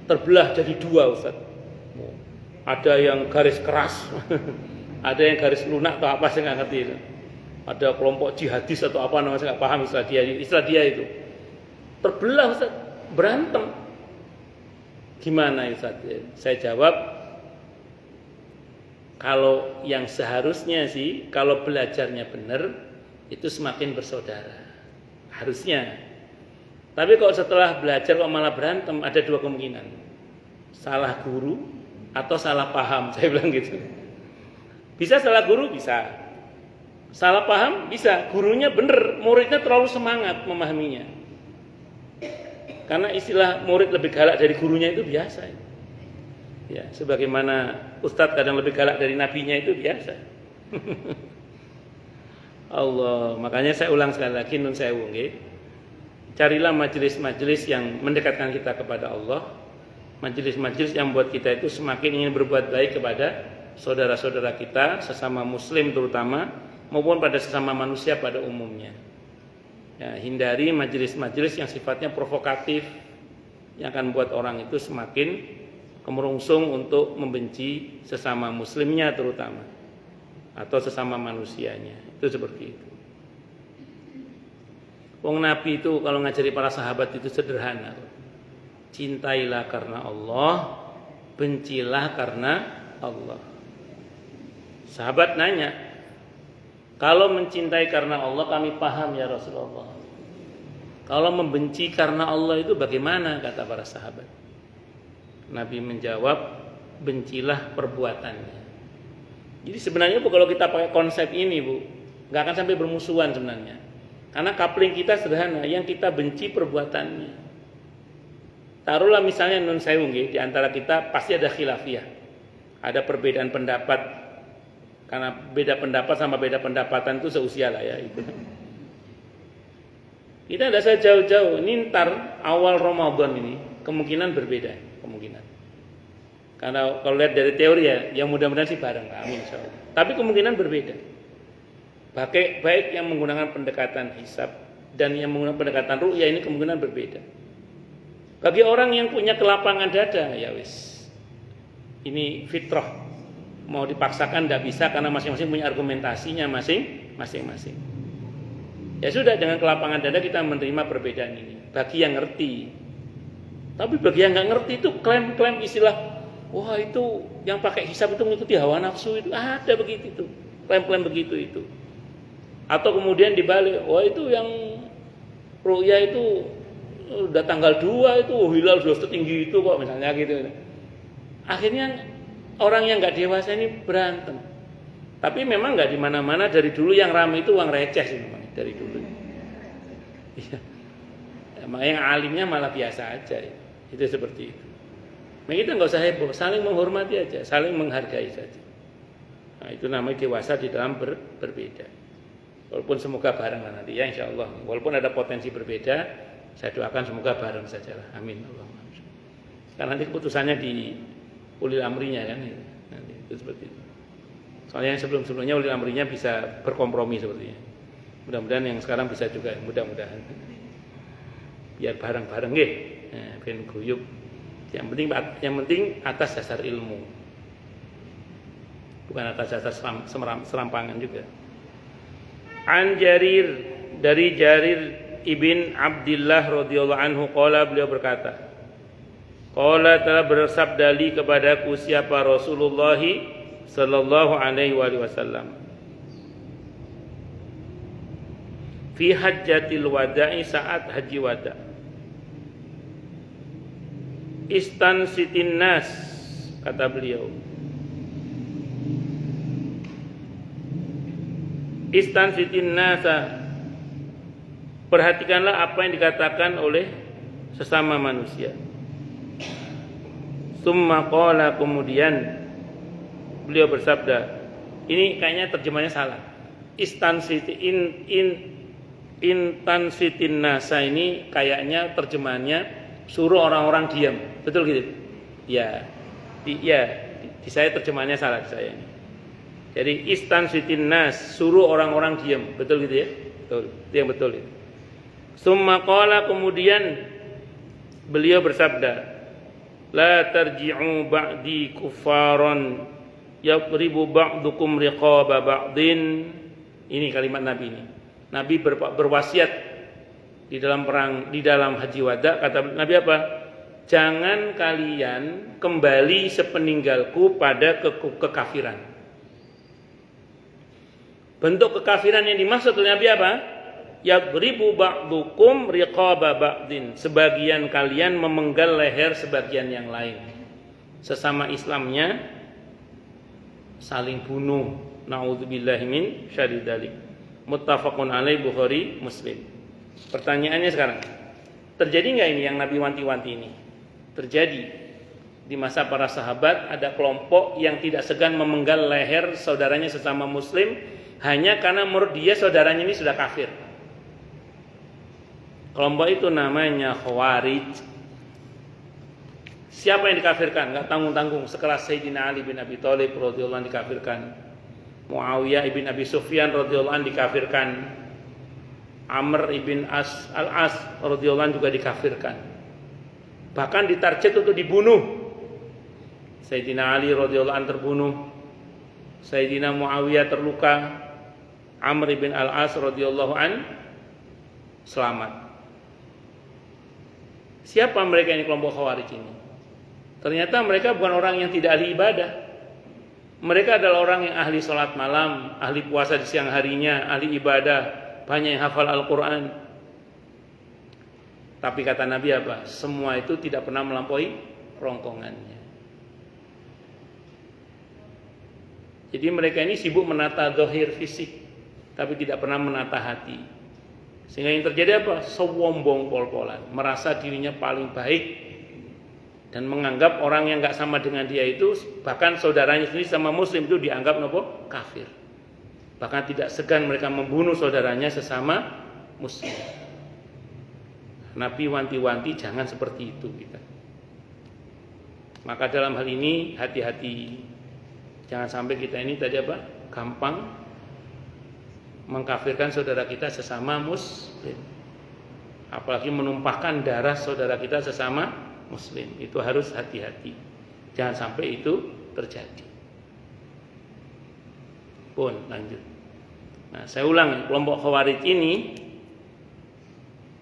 A: terbelah jadi dua Ustaz. Ada yang garis keras. Ada yang garis lunak atau apa saya nggak ngerti itu. Ada kelompok jihadis atau apa namanya saya nggak paham istilah dia itu. Terbelah Ustaz, berantem. Gimana Ustaz? Saya jawab, kalau yang seharusnya sih, kalau belajarnya benar, itu semakin bersaudara. Harusnya. Tapi kalau setelah belajar kok malah berantem, ada dua kemungkinan. Salah guru atau salah paham, saya bilang gitu. Bisa salah guru, bisa. Salah paham, bisa. Gurunya benar, muridnya terlalu semangat memahaminya. Karena istilah murid lebih galak dari gurunya itu biasa. Ya, sebagaimana ustadz kadang lebih galak dari nabinya itu biasa. Allah, makanya saya ulang sekali lagi nun sewu nggih. Carilah majelis-majelis yang mendekatkan kita kepada Allah. Majelis-majelis yang membuat kita itu semakin ingin berbuat baik kepada saudara-saudara kita, sesama muslim terutama, maupun pada sesama manusia pada umumnya. Ya, hindari majelis-majelis yang sifatnya provokatif, yang akan membuat orang itu semakin kemerungsung untuk membenci sesama muslimnya terutama, atau sesama manusianya. Itu seperti itu. Wong Nabi itu kalau ngajari para sahabat itu sederhana. Cintailah karena Allah, bencilah karena Allah. Sahabat nanya, kalau mencintai karena Allah kami paham ya Rasulullah. Kalau membenci karena Allah itu bagaimana, kata para sahabat. Nabi menjawab, bencilah perbuatannya. Jadi sebenarnya Bu, kalau kita pakai konsep ini Bu, nggak akan sampai bermusuhan sebenarnya. Karena coupling kita sederhana, yang kita benci perbuatannya. Taruhlah misalnya nun sewu nggih, di antara kita pasti ada khilafiyah. Ada perbedaan pendapat. Karena beda pendapat sama beda pendapatan itu seusia lah ya itu. Kita tidak usah jauh-jauh. Ini ntar awal Ramadan ini kemungkinan berbeda, kemungkinan. Karena kalau lihat dari teori ya, yang mudah-mudahan sih bareng, amin insyaallah. Tapi kemungkinan berbeda. Baik yang menggunakan pendekatan hisab dan yang menggunakan pendekatan ru'yah ini kemungkinan berbeda. Bagi orang yang punya kelapangan dada, ya wis. Ini fitrah. Mau dipaksakan tidak bisa karena masing-masing punya argumentasinya masing-masing. Ya sudah, dengan kelapangan dada kita menerima perbedaan ini. Bagi yang ngerti. Tapi bagi yang nggak ngerti itu klaim-klaim istilah, wah itu yang pakai hisab itu mengikuti hawa nafsu itu ada begitu itu. Klaim-klaim begitu itu. Atau kemudian dibalik, wah itu yang ru'yah itu udah tanggal 2 itu hilal sudah setinggi itu kok misalnya gitu. Akhirnya orang yang nggak dewasa ini berantem. Tapi memang nggak di mana-mana dari dulu yang ramai itu uang receh sih memang dari dulu. Iya. Yang alimnya malah biasa aja. Ya. Itu seperti itu. Nah, kita nggak usah heboh, saling menghormati aja, saling menghargai saja. Nah, itu namanya dewasa di dalam berbeda. Walaupun semoga bareng lah nanti ya insya Allah. Walaupun ada potensi berbeda, saya doakan semoga bareng saja lah. Amin. Allahumma. Karena nanti keputusannya di ulil amrinya kan nanti itu seperti itu. Soalnya yang sebelum-sebelumnya ulil amrinya bisa berkompromi sepertinya. Mudah-mudahan yang sekarang bisa juga, mudah-mudahan. Biar bareng-bareng nggih. Nah, ben guyub. Yang penting atas dasar ilmu. Bukan atas dasar serampangan juga. An Jarir, dari Jarir ibn Abdullah radhiyallahu anhu qala, beliau berkata, qala telah bersabda li kepadaku siapa Rasulullah sallallahu alaihi wasallam fi hajjatil wada'i, saat haji wada, istansitin nas, kata beliau, istansitin nasa, perhatikanlah apa yang dikatakan oleh sesama manusia. Summa qala, kemudian beliau bersabda, ini kayaknya terjemahnya salah. Intansitin nasa ini kayaknya terjemahannya suruh orang-orang diam. Betul gitu? Ya. Di saya terjemahannya salah di saya ini. Jadi istansitin nas, suruh orang-orang diam. Betul gitu ya? Betul. Itu yang betul itu. Summa qala, kemudian beliau bersabda, la tarji'u ba'di kuffaran yadribu ba'dukum riqaba ba'din. Ini kalimat Nabi ini. Nabi berwasiat di dalam perang, di dalam haji wada, kata Nabi apa? Jangan kalian kembali sepeninggalku pada kekafiran. Bentuk kekafiran yang dimaksud oleh Nabi apa? Yadribu ba'dukum riqaba ba'din. Sebagian kalian memenggal leher sebagian yang lain. Sesama Islamnya saling bunuh. Na'udzubillahi min syarri dzalik. Muttafaqun alaih, Bukhari, Muslim. Pertanyaannya sekarang, terjadi nggak ini yang Nabi wanti-wanti ini? Terjadi. Di masa para sahabat ada kelompok yang tidak segan memenggal leher saudaranya sesama muslim hanya karena menurut dia saudaranya ini sudah kafir. Kelompok itu namanya Khawarij. Siapa yang dikafirkan? Enggak tanggung-tanggung. Sekelas Sayyidina Ali bin Abi Thalib radhiyallahu anhu dikafirkan. Muawiyah ibn Abi Sufyan radhiyallahu anhu dikafirkan. Amr ibn Al-As radhiyallahu anhu juga dikafirkan. Bahkan ditarget untuk dibunuh. Sayyidina Ali radhiyallahu anhu terbunuh, Sayyidina Muawiyah terluka, Amr ibn Al-As radhiyallahu anhu selamat. Siapa mereka ini, kelompok Khawarij ini? Ternyata mereka bukan orang yang tidak ahli ibadah. Mereka adalah orang yang ahli sholat malam, ahli puasa di siang harinya, ahli ibadah, banyak yang hafal Al-Quran. Tapi kata Nabi apa? Semua itu tidak pernah melampaui rongkongannya. Jadi mereka ini sibuk menata zahir fisik, tapi tidak pernah menata hati. Sehingga yang terjadi apa? Sombong pol-polan, merasa dirinya paling baik dan menganggap orang yang nggak sama dengan dia itu, bahkan saudaranya sendiri sama muslim itu dianggap nopo kafir. Bahkan tidak segan mereka membunuh saudaranya sesama muslim. Nabi wanti-wanti jangan seperti itu kita. Maka dalam hal ini hati-hati. Jangan sampai kita ini tadi apa? Gampang mengkafirkan saudara kita sesama muslim. Apalagi menumpahkan darah saudara kita sesama muslim. Itu harus hati-hati. Jangan sampai itu terjadi. Pun lanjut. Nah, saya ulang, kelompok Khawarij ini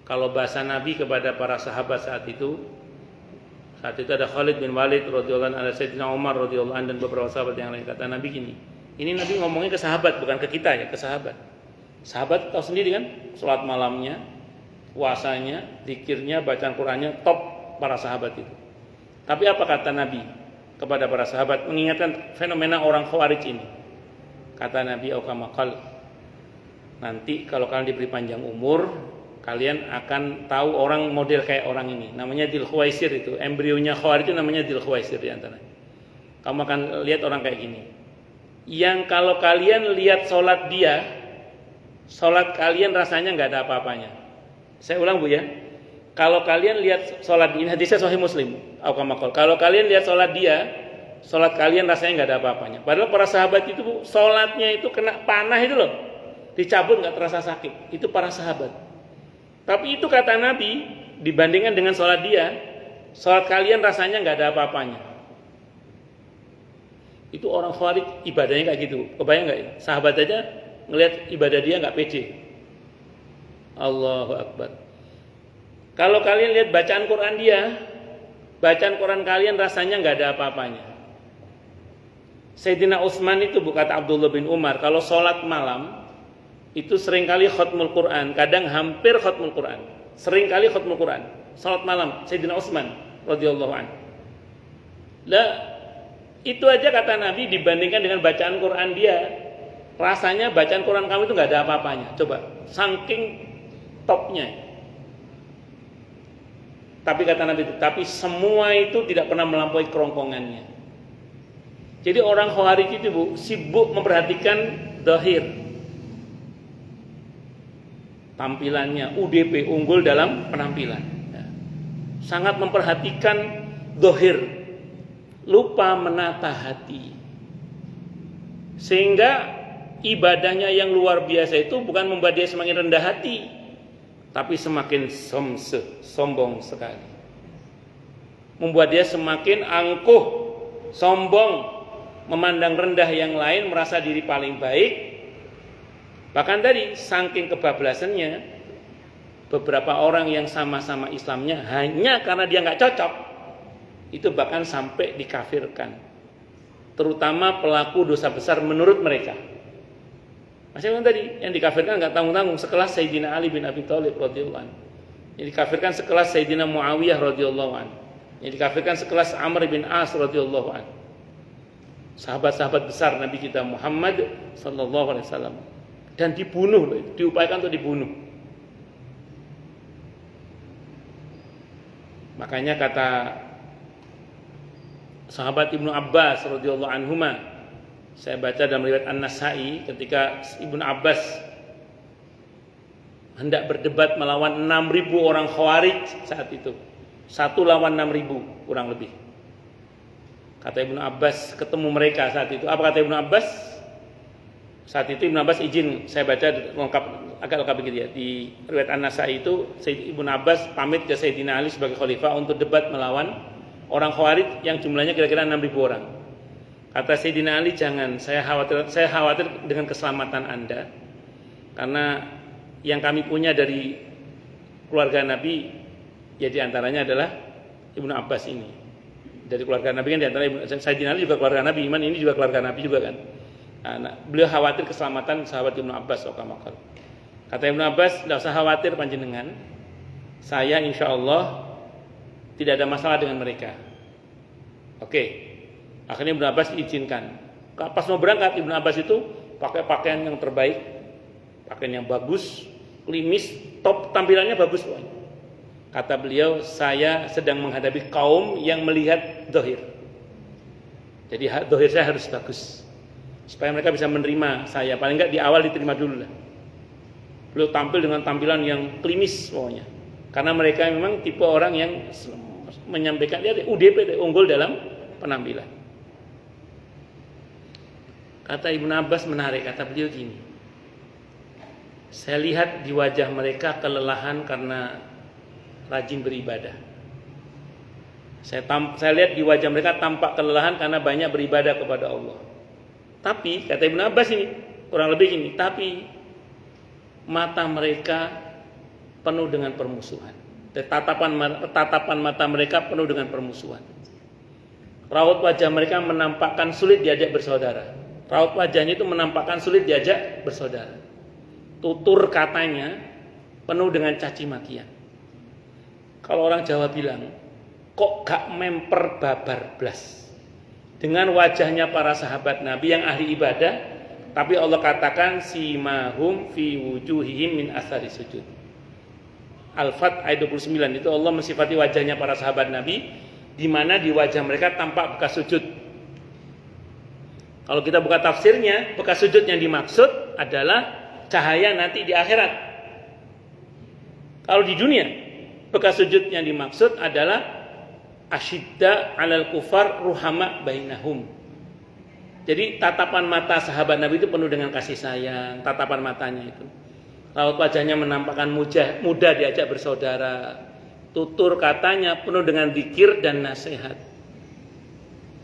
A: kalau bahasa Nabi kepada para sahabat saat itu ada Khalid bin Walid radhiyallahu anhu, ada Sayyidina Umar radhiyallahu anhu dan beberapa sahabat yang lain. Kata Nabi gini, ini Nabi ngomongnya ke sahabat, bukan ke kita ya, ke sahabat. Sahabat tahu sendiri kan, sholat malamnya, puasanya, zikirnya, bacaan Qur'annya top para sahabat itu. Tapi apa kata Nabi kepada para sahabat mengingatkan fenomena orang Khawarij ini? Kata Nabi aukamakal, nanti kalau kalian diberi panjang umur, kalian akan tahu orang model kayak orang ini. Namanya Dzul Khuwaisir itu. Embrionya Khawarij itu namanya Dzul Khuwaisir di antara. Kamu akan lihat orang kayak gini. Yang kalau kalian lihat sholat dia, sholat kalian rasanya nggak ada apa-apanya. Saya ulang Bu ya. Kalau kalian lihat sholat ini, hadisnya Sahih Muslim. Kalau kalian lihat sholat dia, sholat kalian rasanya nggak ada apa-apanya. Padahal para sahabat itu Bu, sholatnya itu kena panah itu loh. Dicabut nggak terasa sakit. Itu para sahabat. Tapi itu kata Nabi, dibandingkan dengan sholat dia, sholat kalian rasanya nggak ada apa-apanya. Itu orang Khawarij ibadahnya kayak gitu. Kebayang nggak ya? Sahabat aja ngelihat ibadah dia nggak pede. Allahu Akbar. Kalau kalian lihat bacaan Quran dia, bacaan Quran kalian rasanya nggak ada apa-apanya. Sayyidina Utsman itu kata Abdullah bin Umar, kalau sholat malam itu seringkali khatmul Quran, kadang hampir khatmul Quran, seringkali khatmul Quran. Salat malam Sayyidina Utsman radhiyallahu anhu. Lah itu aja kata Nabi dibandingkan dengan bacaan Quran dia, rasanya bacaan Quran kamu itu nggak ada apa-apanya. Coba, saking topnya. Tapi kata Nabi itu, tapi semua itu tidak pernah melampaui kerongkongannya. Jadi orang Khawarij itu Bu sibuk memperhatikan zahir. Tampilannya UDP, unggul dalam penampilan, sangat memperhatikan zahir, lupa menata hati. Sehingga ibadahnya yang luar biasa itu bukan membuat dia semakin rendah hati, tapi semakin sombong sekali, membuat dia semakin angkuh, sombong, memandang rendah yang lain, merasa diri paling baik. Bahkan tadi saking kebablasannya, beberapa orang yang sama-sama Islamnya hanya karena dia nggak cocok, itu bahkan sampai dikafirkan. Terutama pelaku dosa besar menurut mereka. Masih yang tadi yang dikafirkan nggak tanggung-tanggung, sekelas Sayyidina Ali bin Abi Thalib radhiyallahu anhu. Yang dikafirkan sekelas Sayyidina Muawiyah radhiyallahu anhu. Yang dikafirkan sekelas Amr bin As radhiyallahu anhu. Sahabat-sahabat besar Nabi kita Muhammad sallallahu alaihi wasallam. Dan dibunuh, diupayakan untuk dibunuh. Makanya kata sahabat Ibnu Abbas radhiyallahu anhuma. Saya baca dalam riwayat An-Nasa'i ketika Ibnu Abbas hendak berdebat melawan 6.000 orang Khawarij saat itu. 1 lawan 6.000 kurang lebih. Kata Ibnu Abbas ketemu mereka saat itu. Apa kata Ibnu Abbas? Saat itu Ibnu Abbas izin, saya baca agak lengkap begitu ya. Di riwayat An-Nasa'i itu Ibnu Abbas pamit ke Sayyidina Ali sebagai khalifah untuk debat melawan orang Khawarij yang jumlahnya kira-kira 6.000 orang. Kata Sayyidina Ali, jangan, saya khawatir dengan keselamatan Anda. Karena yang kami punya dari keluarga Nabi ya diantaranya adalah Ibnu Abbas ini. Dari keluarga Nabi kan diantara Sayyidina Ali juga keluarga Nabi, Iman ini juga keluarga Nabi juga kan. Nah, beliau khawatir keselamatan sahabat Ibnu Abbas. Kata Ibnu Abbas, tidak usah khawatir panjenengan, saya insya Allah tidak ada masalah dengan mereka. Oke. Akhirnya Ibnu Abbas diizinkan. Pas mau berangkat Ibnu Abbas itu pakai pakaian yang terbaik, pakaian yang bagus, klimis, top, tampilannya bagus pokoknya. Kata beliau, saya sedang menghadapi kaum yang melihat zahir. Jadi zahir saya harus bagus supaya mereka bisa menerima saya. Paling enggak di awal diterima dulu lah. Beliau tampil dengan tampilan yang klimis pokoknya. Karena mereka memang tipe orang yang menyampaikan dia UDP unggul dalam penampilan. Kata Ibnu Abbas menarik, kata beliau gini, saya lihat di wajah mereka kelelahan karena rajin beribadah. Saya lihat di wajah mereka tampak kelelahan karena banyak beribadah kepada Allah. Tapi kata Ibnu Abbas ini kurang lebih gini, tapi mata mereka penuh dengan permusuhan. Tatapan mata mereka penuh dengan permusuhan. Raut wajah mereka menampakkan sulit diajak bersaudara. Raut wajahnya itu menampakkan sulit diajak bersaudara. Tutur katanya penuh dengan caci makian. Kalau orang Jawa bilang, kok gak memper babar blas. Dengan wajahnya para sahabat Nabi yang ahli ibadah, tapi Allah katakan simahum fi wujuhihim min athari sujud. Al-Fat ayat 29 itu Allah mensifati wajahnya para sahabat Nabi di mana di wajah mereka tampak bekas sujud. Kalau kita buka tafsirnya, bekas sujud yang dimaksud adalah cahaya nanti di akhirat. Kalau di dunia, bekas sujud yang dimaksud adalah asyidda 'alal kufar ruhama bainahum. Jadi tatapan mata sahabat Nabi itu penuh dengan kasih sayang, tatapan matanya itu. Raut wajahnya menampakkan mudah diajak bersaudara. Tutur katanya penuh dengan zikir dan nasihat.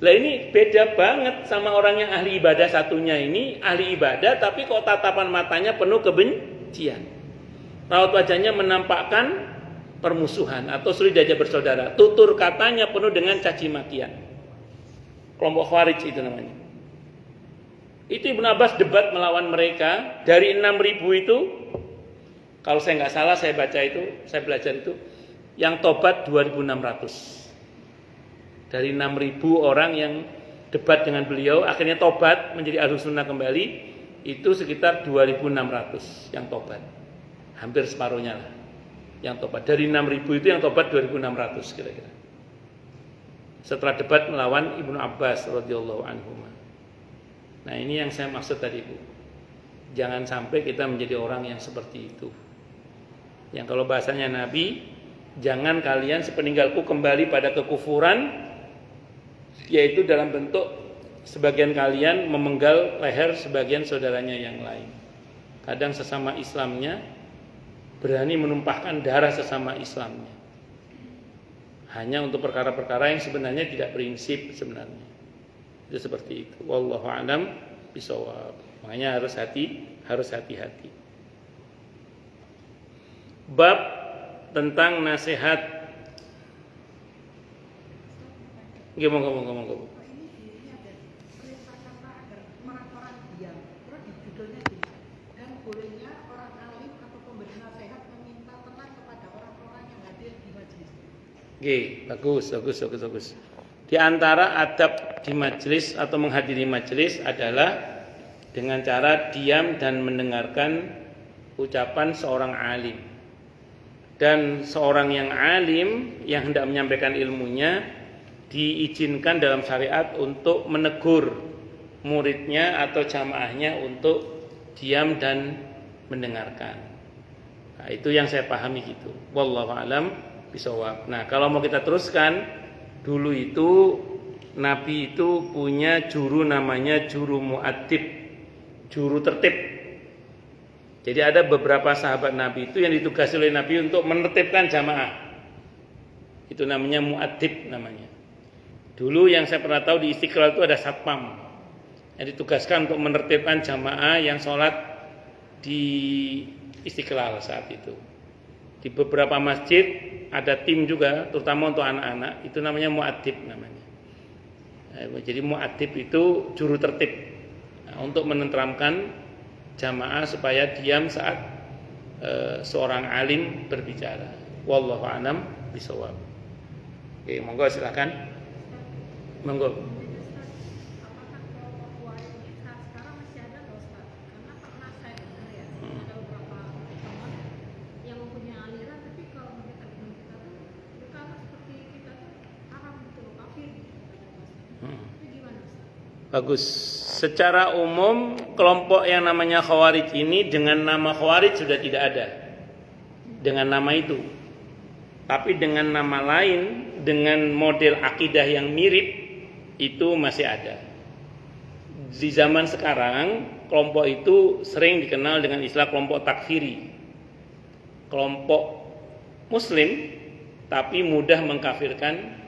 A: Lah ini beda banget sama orang yang ahli ibadah satunya ini, ahli ibadah tapi kok tatapan matanya penuh kebencian. Raut wajahnya menampakkan permusuhan atau sulit diajak bersaudara. Tutur katanya penuh dengan caci makian. Kelompok Khawarij itu namanya. Itu Ibnu Abbas debat melawan mereka. Dari 6.000 itu, kalau saya nggak salah saya baca itu, saya belajar itu, yang tobat 2.600. Dari 6.000 orang yang debat dengan beliau, akhirnya tobat menjadi Ahlus Sunnah kembali, itu sekitar 2.600 yang tobat. Hampir separuhnya lah yang tobat. Dari 6.000 itu yang tobat 2.600 kira-kira. Setelah debat melawan Ibnu Abbas radhiyallahu anhu. Nah ini yang saya maksud tadi Bu. Jangan sampai kita menjadi orang yang seperti itu. Yang kalau bahasanya Nabi, jangan kalian sepeninggalku kembali pada kekufuran, yaitu dalam bentuk sebagian kalian memenggal leher sebagian saudaranya yang lain. Kadang sesama Islamnya berani menumpahkan darah sesama Islamnya. Hanya untuk perkara-perkara yang sebenarnya tidak prinsip sebenarnya. Itu seperti itu. Wallahu a'lam bishawab. Makanya harus hati-hati. Bab tentang nasihat. Ngomong. Bagus. Di antara adab di majelis atau menghadiri majelis adalah dengan cara diam dan mendengarkan ucapan seorang alim. Dan seorang yang alim yang hendak menyampaikan ilmunya diizinkan dalam syariat untuk menegur muridnya atau jamaahnya untuk diam dan mendengarkan. Nah, itu yang saya pahami gitu. Wallahu a'lam bishawab. Nah, kalau mau kita teruskan, dulu itu Nabi itu punya juru namanya juru mu'addib, juru tertib. Jadi ada beberapa sahabat Nabi itu yang ditugasi oleh Nabi untuk menertibkan jamaah. Itu namanya mu'addib namanya. Dulu yang saya pernah tahu di Istiqlal itu ada satpam yang ditugaskan untuk menertibkan jamaah yang sholat di Istiqlal saat itu. Di beberapa masjid ada tim juga, terutama untuk anak-anak, itu namanya mu'addib namanya. Jadi mu'addib itu juru tertib, untuk menenteramkan jamaah supaya diam saat seorang alim berbicara. Wallahu a'lam bishawab. Oke, monggo silakan. Monggo. Bagus. Secara umum kelompok yang namanya Khawarij ini dengan nama Khawarij sudah tidak ada. Dengan nama itu. Tapi dengan nama lain, dengan model akidah yang mirip, itu masih ada. Di zaman sekarang, kelompok itu sering dikenal dengan istilah kelompok takfiri. Kelompok muslim tapi mudah mengkafirkan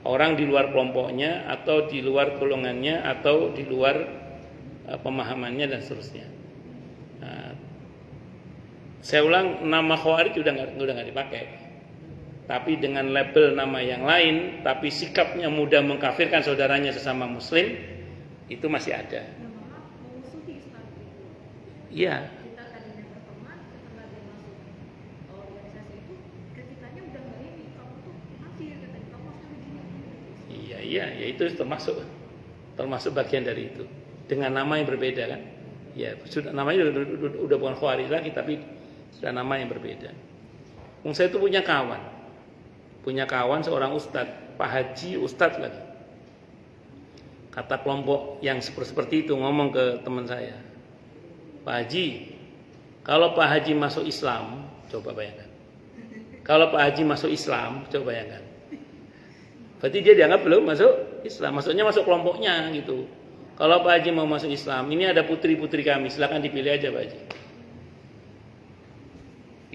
A: orang di luar kelompoknya atau di luar golongannya atau di luar pemahamannya dan seterusnya. Nah, saya ulang, nama Khawarij udah nggak dipakai. Tapi dengan label nama yang lain, tapi sikapnya mudah mengkafirkan saudaranya sesama muslim, itu masih ada. Iya. Iya, ya itu termasuk bagian dari itu. Dengan nama yang berbeda kan? Ya, sudah namanya udah bukan Khawarij lagi, tapi sudah nama yang berbeda. Saya itu punya kawan seorang ustadz, Pak Haji ustadz lagi. Kata kelompok yang seperti itu ngomong ke teman saya, Pak Haji, kalau Pak Haji masuk Islam, coba bayangkan. Kalau Pak Haji masuk Islam, coba bayangkan. Berarti dia dianggap belum masuk Islam, maksudnya masuk kelompoknya gitu. Kalau Pak Haji mau masuk Islam, ini ada putri-putri kami, silakan dipilih aja Pak Haji.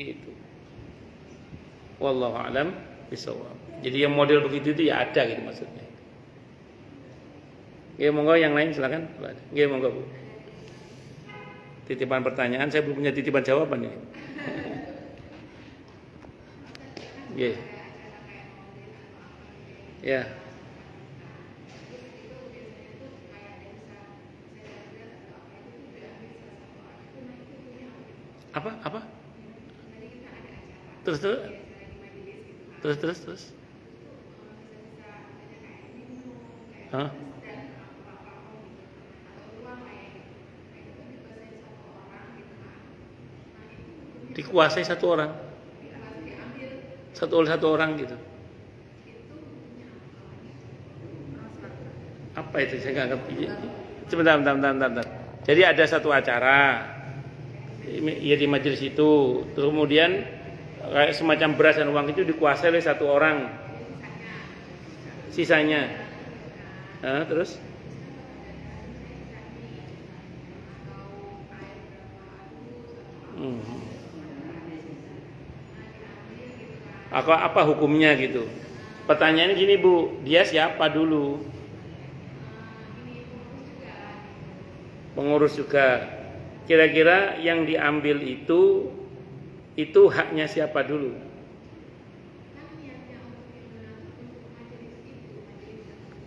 A: Gitu. Wallahu a'lam bishawab. Jadi yang model begitu itu ya ada gitu maksudnya. Oke, monggo yang lain silakan. Oke, monggo Bu. Titipan pertanyaan, saya belum punya titipan jawaban nih. Oke. Ya. Apa? Terus. Hah? Dikuasai satu orang. Satu orang gitu. Apa itu? Saya nggak ngerti. Sebentar. Jadi ada satu acara, ya di majelis itu, kemudian kayak semacam beras dan uang itu dikuasai oleh satu orang, sisanya, terus? Apa hukumnya gitu? Pertanyaannya gini Bu, dia siapa dulu? Pengurus juga. Kira-kira yang diambil itu haknya siapa dulu?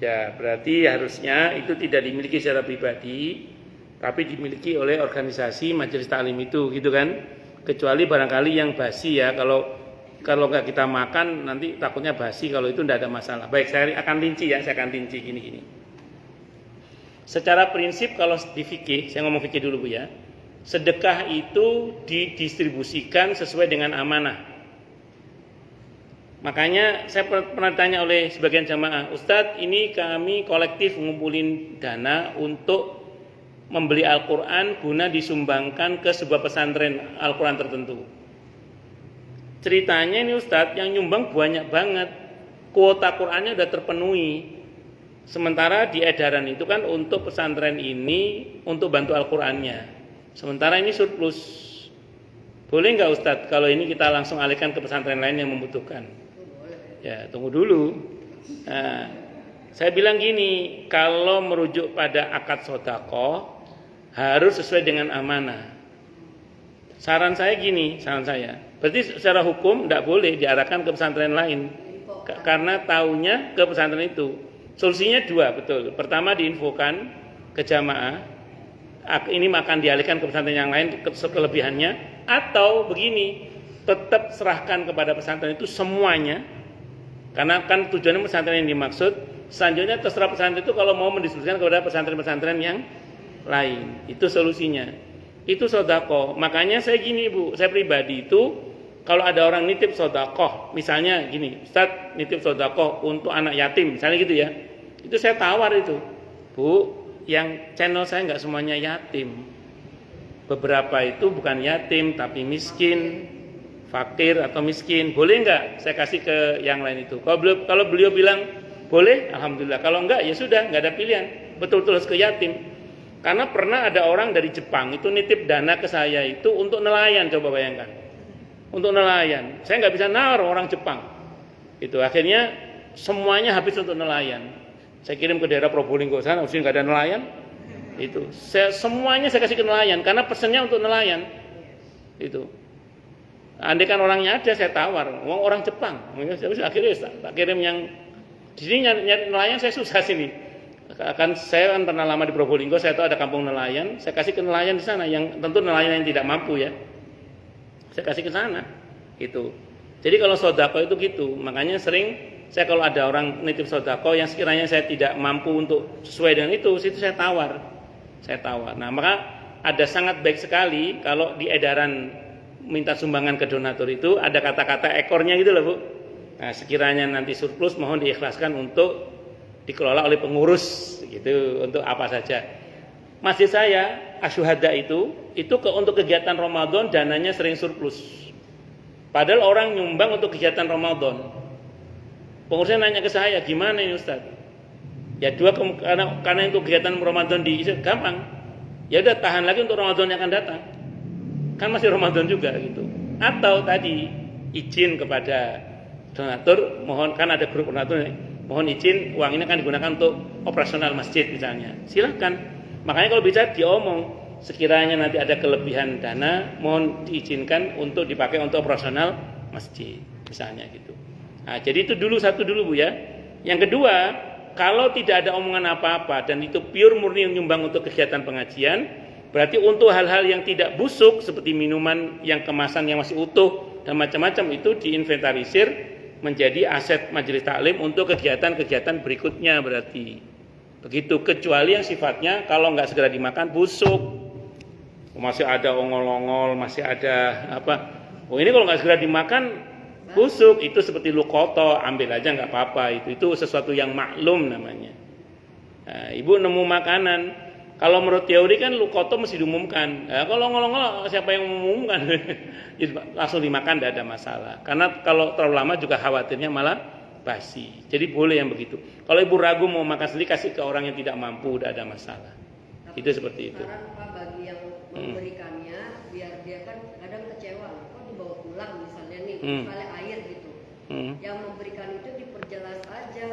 A: Ya, berarti harusnya itu tidak dimiliki secara pribadi, tapi dimiliki oleh organisasi majelis taklim itu, gitu kan? Kecuali barangkali yang basi ya, kalau nggak kita makan nanti takutnya basi, kalau itu tidak ada masalah. Baik, saya akan rinci gini. Secara prinsip kalau di fikih, saya ngomong fikih dulu Bu ya. Sedekah itu didistribusikan sesuai dengan amanah. Makanya saya pernah ditanya oleh sebagian jamaah, Ustadz ini kami kolektif ngumpulin dana untuk membeli Al-Quran guna disumbangkan ke sebuah pesantren Al-Quran tertentu. Ceritanya ini Ustadz yang nyumbang banyak banget, kuota Qurannya udah terpenuhi. Sementara di edaran itu kan untuk pesantren ini untuk bantu Al-Qurannya. Sementara ini surplus. Boleh nggak Ustadz kalau ini kita langsung alihkan ke pesantren lain yang membutuhkan? Ya tunggu dulu. Nah, saya bilang gini, kalau merujuk pada akad sodako harus sesuai dengan amanah. Saran saya gini, berarti secara hukum tidak boleh diarahkan ke pesantren lain karena taunya ke pesantren itu. Solusinya dua, betul. Pertama diinfokan ke jamaah, ini akan dialihkan ke pesantren yang lain kelebihannya, atau begini, tetap serahkan kepada pesantren itu semuanya, karena kan tujuannya pesantren yang dimaksud. Selanjutnya terserah pesantren itu kalau mau mendistribusikan kepada pesantren-pesantren yang lain. Itu solusinya. Itu sodako. Makanya saya gini Bu, saya pribadi itu kalau ada orang nitip sodakoh, misalnya gini, Ustadz nitip sodakoh untuk anak yatim, misalnya gitu ya, itu saya tawar itu, Bu, yang channel saya nggak semuanya yatim, beberapa itu bukan yatim tapi miskin, fakir atau miskin, boleh nggak saya kasih ke yang lain itu? Kalau beliau bilang boleh, alhamdulillah. Kalau enggak ya sudah, nggak ada pilihan, betul-betul harus ke yatim. Karena pernah ada orang dari Jepang itu nitip dana ke saya itu untuk nelayan, coba bayangkan. Untuk nelayan. Saya nggak bisa naruh orang Jepang. Itu akhirnya semuanya habis untuk nelayan. Saya kirim ke daerah Probolinggo sana, mesti nggak ada nelayan. Itu semuanya saya kasih ke nelayan karena pesannya untuk nelayan. Itu. Andai kan orangnya ada saya tawar, orang Jepang. Akhirnya tak kirim yang di sini nyari nelayan saya susah sini. Saya kan pernah lama di Probolinggo, saya tahu ada kampung nelayan, saya kasih ke nelayan di sana yang tentu nelayan yang tidak mampu ya. Saya kasih ke sana. Gitu. Jadi kalau sodako itu gitu, makanya sering saya kalau ada orang nitip sodako yang sekiranya saya tidak mampu untuk sesuai dengan itu, situ saya tawar. Nah, maka ada sangat baik sekali kalau di edaran minta sumbangan ke donatur itu ada kata-kata ekornya gitu loh Bu. Nah, sekiranya nanti surplus mohon diikhlaskan untuk dikelola oleh pengurus gitu, untuk apa saja. Masjid saya Asyuhada itu untuk kegiatan Ramadan dananya sering surplus. Padahal orang nyumbang untuk kegiatan Ramadan. Pengurusnya nanya ke saya, gimana ini Ustaz? Ya karena untuk kegiatan Ramadan gampang. Ya udah tahan lagi untuk Ramadan yang akan datang. Kan masih Ramadan juga gitu. Atau tadi izin kepada donatur, mohon, kan ada grup donatur, mohon izin uang ini akan digunakan untuk operasional masjid misalnya. Silakan. Makanya kalau bisa diomong, sekiranya nanti ada kelebihan dana, mohon diizinkan untuk dipakai untuk operasional masjid misalnya gitu. Nah, jadi itu satu dulu Bu ya. Yang kedua, kalau tidak ada omongan apa-apa dan itu pure murni nyumbang untuk kegiatan pengajian, berarti untuk hal-hal yang tidak busuk seperti minuman yang kemasan yang masih utuh dan macam-macam itu diinventarisir menjadi aset majelis taklim untuk kegiatan-kegiatan berikutnya berarti. Begitu, kecuali yang sifatnya kalau nggak segera dimakan busuk. Masih ada ongol-ongol, masih ada apa. Oh ini kalau nggak segera dimakan busuk, itu seperti lukoto, ambil aja nggak apa-apa. Itu sesuatu yang maklum namanya. Nah, Ibu nemu makanan, kalau menurut teori kan lukoto mesti diumumkan. Nah, kalau ongol-ongol siapa yang mengumumkan? Langsung dimakan tidak ada masalah. Karena kalau terlalu lama juga khawatirnya malah basi. Jadi boleh yang begitu. Kalau Ibu ragu mau makan sendiri, kasih ke orang yang tidak mampu, tidak ada masalah. Tapi itu seperti itu.
B: Saran Pak bagi yang memberikannya, biar dia kan kadang kecewa, kok dibawa pulang misalnya nih, misalnya air gitu. Yang memberikan itu diperjelas aja,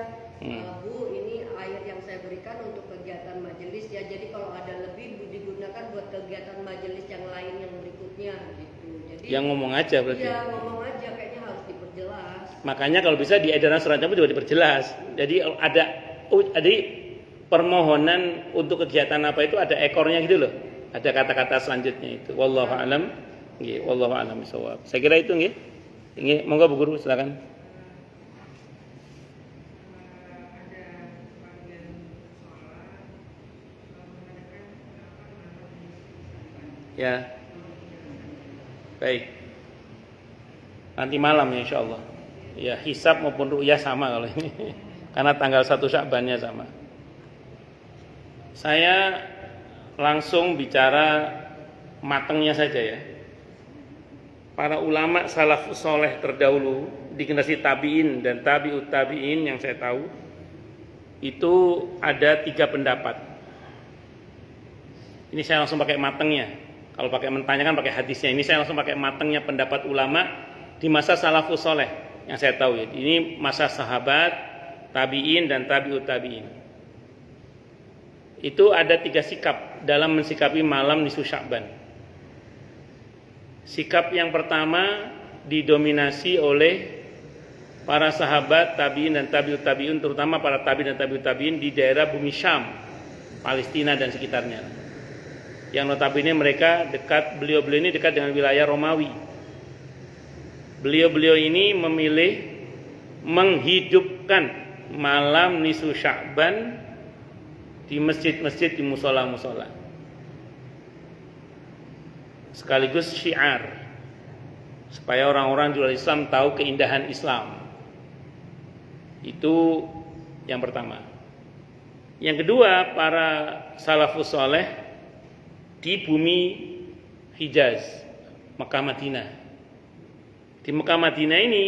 B: Bu, ini air yang saya berikan untuk kegiatan majelis ya. Jadi kalau ada lebih digunakan buat kegiatan majelis yang lain yang berikutnya gitu. Jadi
A: yang ngomong aja berarti.
B: Iya, ngomong aja, kayaknya harus diperjelas.
A: Makanya kalau bisa di edaran surat Jamaah juga diperjelas. Jadi ada permohonan untuk kegiatan apa itu ada ekornya gitu loh. Ada kata-kata selanjutnya itu. Wallahu a'lam. Nggih, wallahu a'lam bishawab. Saya kira itu nggih. Nggih, monggo Bu Guru silakan. Ya. Baik. Nanti malam ya insyaallah. Ya hisab maupun ru'yah sama kalau ini. Karena tanggal 1 Sya'bannya sama. Saya langsung bicara matengnya saja ya. Para ulama salafus soleh terdahulu di generasi tabi'in dan tabi'ut tabi'in yang saya tahu itu ada 3 pendapat. Ini saya langsung pakai matengnya. Kalau pakai mentahnya kan pakai hadisnya. Ini saya langsung pakai matengnya pendapat ulama di masa salafus soleh yang saya tahu ya. Ini masa sahabat, tabi'in dan tabi'ut tabi'in. Itu ada 3 sikap dalam mensikapi malam nisfu Sya'ban. Sikap yang pertama didominasi oleh para sahabat, tabi'in dan tabi'ut tabi'in, terutama para tabi'in dan tabi'ut tabi'in di daerah bumi Syam, Palestina dan sekitarnya. Yang notabene mereka dekat, beliau-beliau ini dekat dengan wilayah Romawi. Beliau-beliau ini memilih menghidupkan malam nisfu Sya'ban di masjid-masjid, di musola-musola. Sekaligus syiar supaya orang-orang di luar Islam tahu keindahan Islam. Itu yang pertama. Yang kedua, para salafus soleh di bumi Hijaz, Mekah Madinah. Di Mekah Madinah ini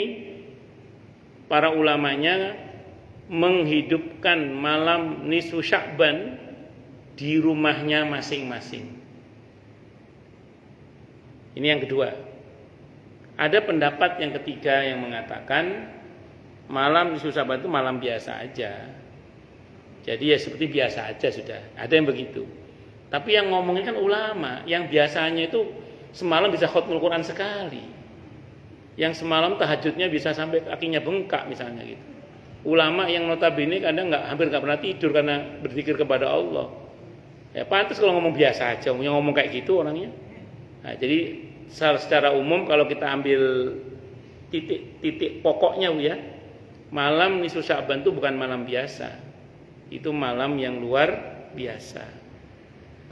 A: para ulamanya menghidupkan malam nisfu Sya'ban di rumahnya masing-masing. Ini yang kedua. Ada pendapat yang ketiga yang mengatakan malam nisfu Sya'ban itu malam biasa aja. Jadi ya seperti biasa aja sudah. Ada yang begitu. Tapi yang ngomongin kan ulama, yang biasanya itu semalam bisa khatmul Quran sekali. Yang semalam tahajudnya bisa sampai kakinya bengkak misalnya gitu. Ulama yang notabene kadang hampir nggak pernah tidur karena berzikir kepada Allah. Ya pantas kalau ngomong biasa aja, yang ngomong kayak gitu orangnya. Nah, jadi secara umum kalau kita ambil titik pokoknya ya, malam nisfu Sya'ban itu bukan malam biasa. Itu malam yang luar biasa.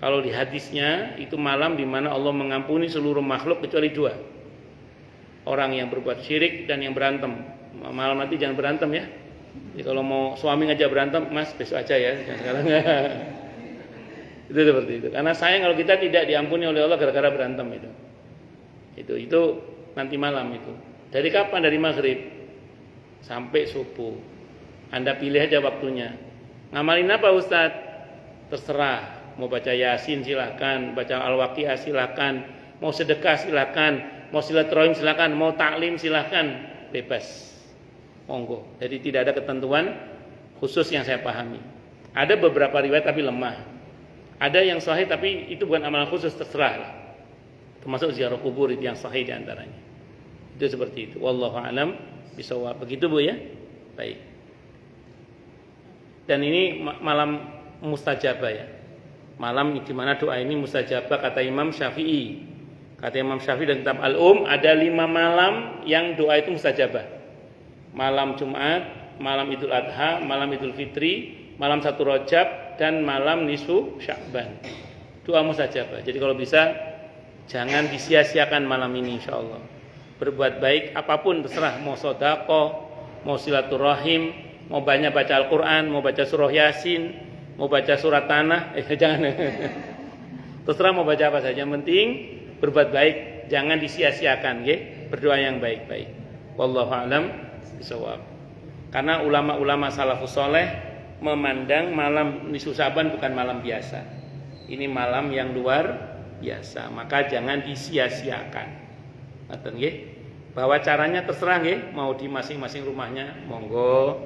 A: Kalau di hadisnya itu malam di mana Allah mengampuni seluruh makhluk kecuali 2. Orang yang berbuat syirik dan yang berantem. Malam nanti jangan berantem ya. Jadi kalau mau suami ngajak berantem, Mas besok aja ya, jangan sekarang. Itu seperti itu. Karena sayang kalau kita tidak diampuni oleh Allah gara-gara berantem itu. Itu nanti malam itu. Dari kapan? Dari maghrib sampai subuh. Anda pilih aja waktunya. Ngamalin apa Ustadz? Terserah. Mau baca Yasin silakan, baca Al-Waqiah silakan, mau sedekah silakan, mau silaturahim silakan, mau taklim silakan, bebas. Monggo. Jadi tidak ada ketentuan khusus yang saya pahami. Ada beberapa riwayat tapi lemah. Ada yang sahih tapi itu bukan amalan khusus, terserah lah. Termasuk ziarah kubur itu yang sahih diantaranya. Itu seperti itu. Wallahu a'lam bishawab. Begitu Bu ya? Baik. Dan ini malam mustajabah ya. Malam di mana doa ini mustajabah kata Imam Syafi'i. Kata Imam Syafi'i dalam kitab Al-Um ada 5 malam yang doa itu mustajabah. Malam Jumat, malam Idul Adha, malam Idul Fitri, malam 1 Rajab dan malam nisfu Sya'ban. Doa mustajabah. Jadi kalau bisa jangan disia-siakan malam ini insyaallah. Berbuat baik apapun terserah, mau sedekah, mau silaturahim, mau banyak baca Al-Qur'an, mau baca surah Yasin, mau baca surat Tanah, jangan. Terserah mau baca apa saja, yang penting berbuat baik, jangan disia-siakan nggih. Berdoa yang baik-baik. Wallahu a'lam bishawab. Karena ulama-ulama salafus saleh memandang malam nisfu Sya'ban bukan malam biasa. Ini malam yang luar biasa, maka jangan disia-siakan. Ngoten nggih. Bahwa caranya terserah nggih, mau di masing-masing rumahnya monggo,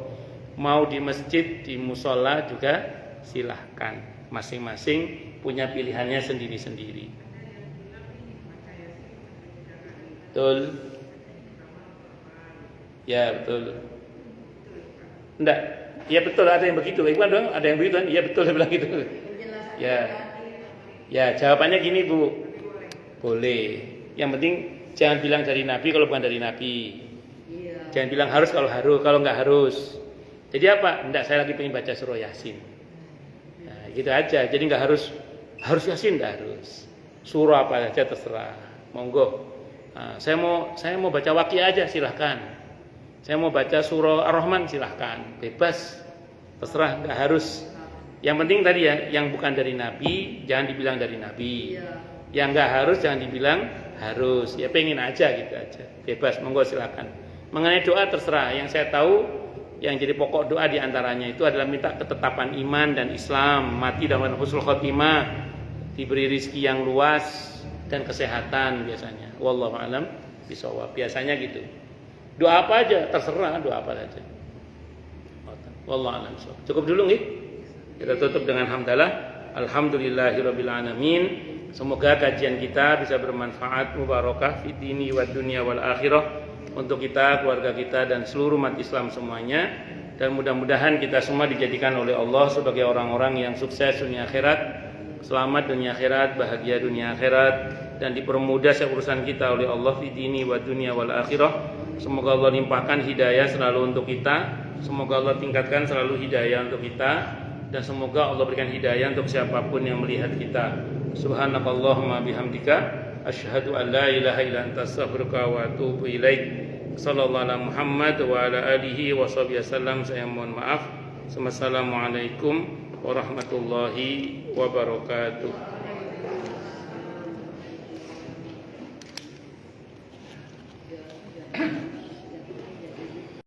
A: mau di masjid, di musola juga silahkan. Masing-masing punya pilihannya sendiri-sendiri. Betul. Ya, betul. Enggak. Ya betul, ada yang begitu. Ikhwan dong, ada yang begitu kan? Iya betul, saya bilang gitu. Ya. Ya, jawabannya gini, Bu. Boleh. Yang penting jangan bilang dari Nabi kalau bukan dari Nabi. Jangan bilang harus kalau nggak harus. Jadi apa? Enggak, saya lagi pengen baca surah Yasin. Nah, gitu aja. Jadi nggak harus Yasin, nggak harus. Surah apa saja terserah. Monggo. Nah, saya mau baca Waqiah aja silahkan. Saya mau baca surah Ar-Rahman, silahkan, bebas, terserah, nggak harus. Yang penting tadi ya, yang bukan dari Nabi jangan dibilang dari Nabi. Yang nggak harus jangan dibilang harus. Ya pengen aja gitu aja, bebas, monggo silahkan. Mengenai doa terserah. Yang saya tahu yang jadi pokok doa diantaranya itu adalah minta ketetapan iman dan Islam, mati dalam husnul khotimah, diberi rizki yang luas dan kesehatan biasanya. Wallahu a'lam bishawab. Biasanya gitu. Doa apa aja terserah, doa apa saja. Wallahu a'lam bishawab. Cukup dulu nggih. Kita tutup dengan hamdalah. Alhamdulillahirabbil alamin. Semoga kajian kita bisa bermanfaat, mubarakah fid dini wad dunya wal akhirah untuk kita, keluarga kita dan seluruh umat Islam semuanya, dan mudah-mudahan kita semua dijadikan oleh Allah sebagai orang-orang yang sukses dunia akhirat, selamat dunia akhirat, bahagia dunia akhirat, dan dipermudah urusan kita oleh Allah fi dini wa dunia wal akhirah. Semoga Allah limpahkan hidayah selalu untuk kita, semoga Allah tingkatkan selalu hidayah untuk kita, dan semoga Allah berikan hidayah untuk siapapun yang melihat kita. Subhanakallahumma bihamdika asyhadu an la ilaha illa anta astaghfiruka wa atubu ilaik. Sallallahu ala Muhammad wa ala alihi wa sahbihi wasallam. Saya mohon maaf. Assalamualaikum warahmatullahi wabarakatuh.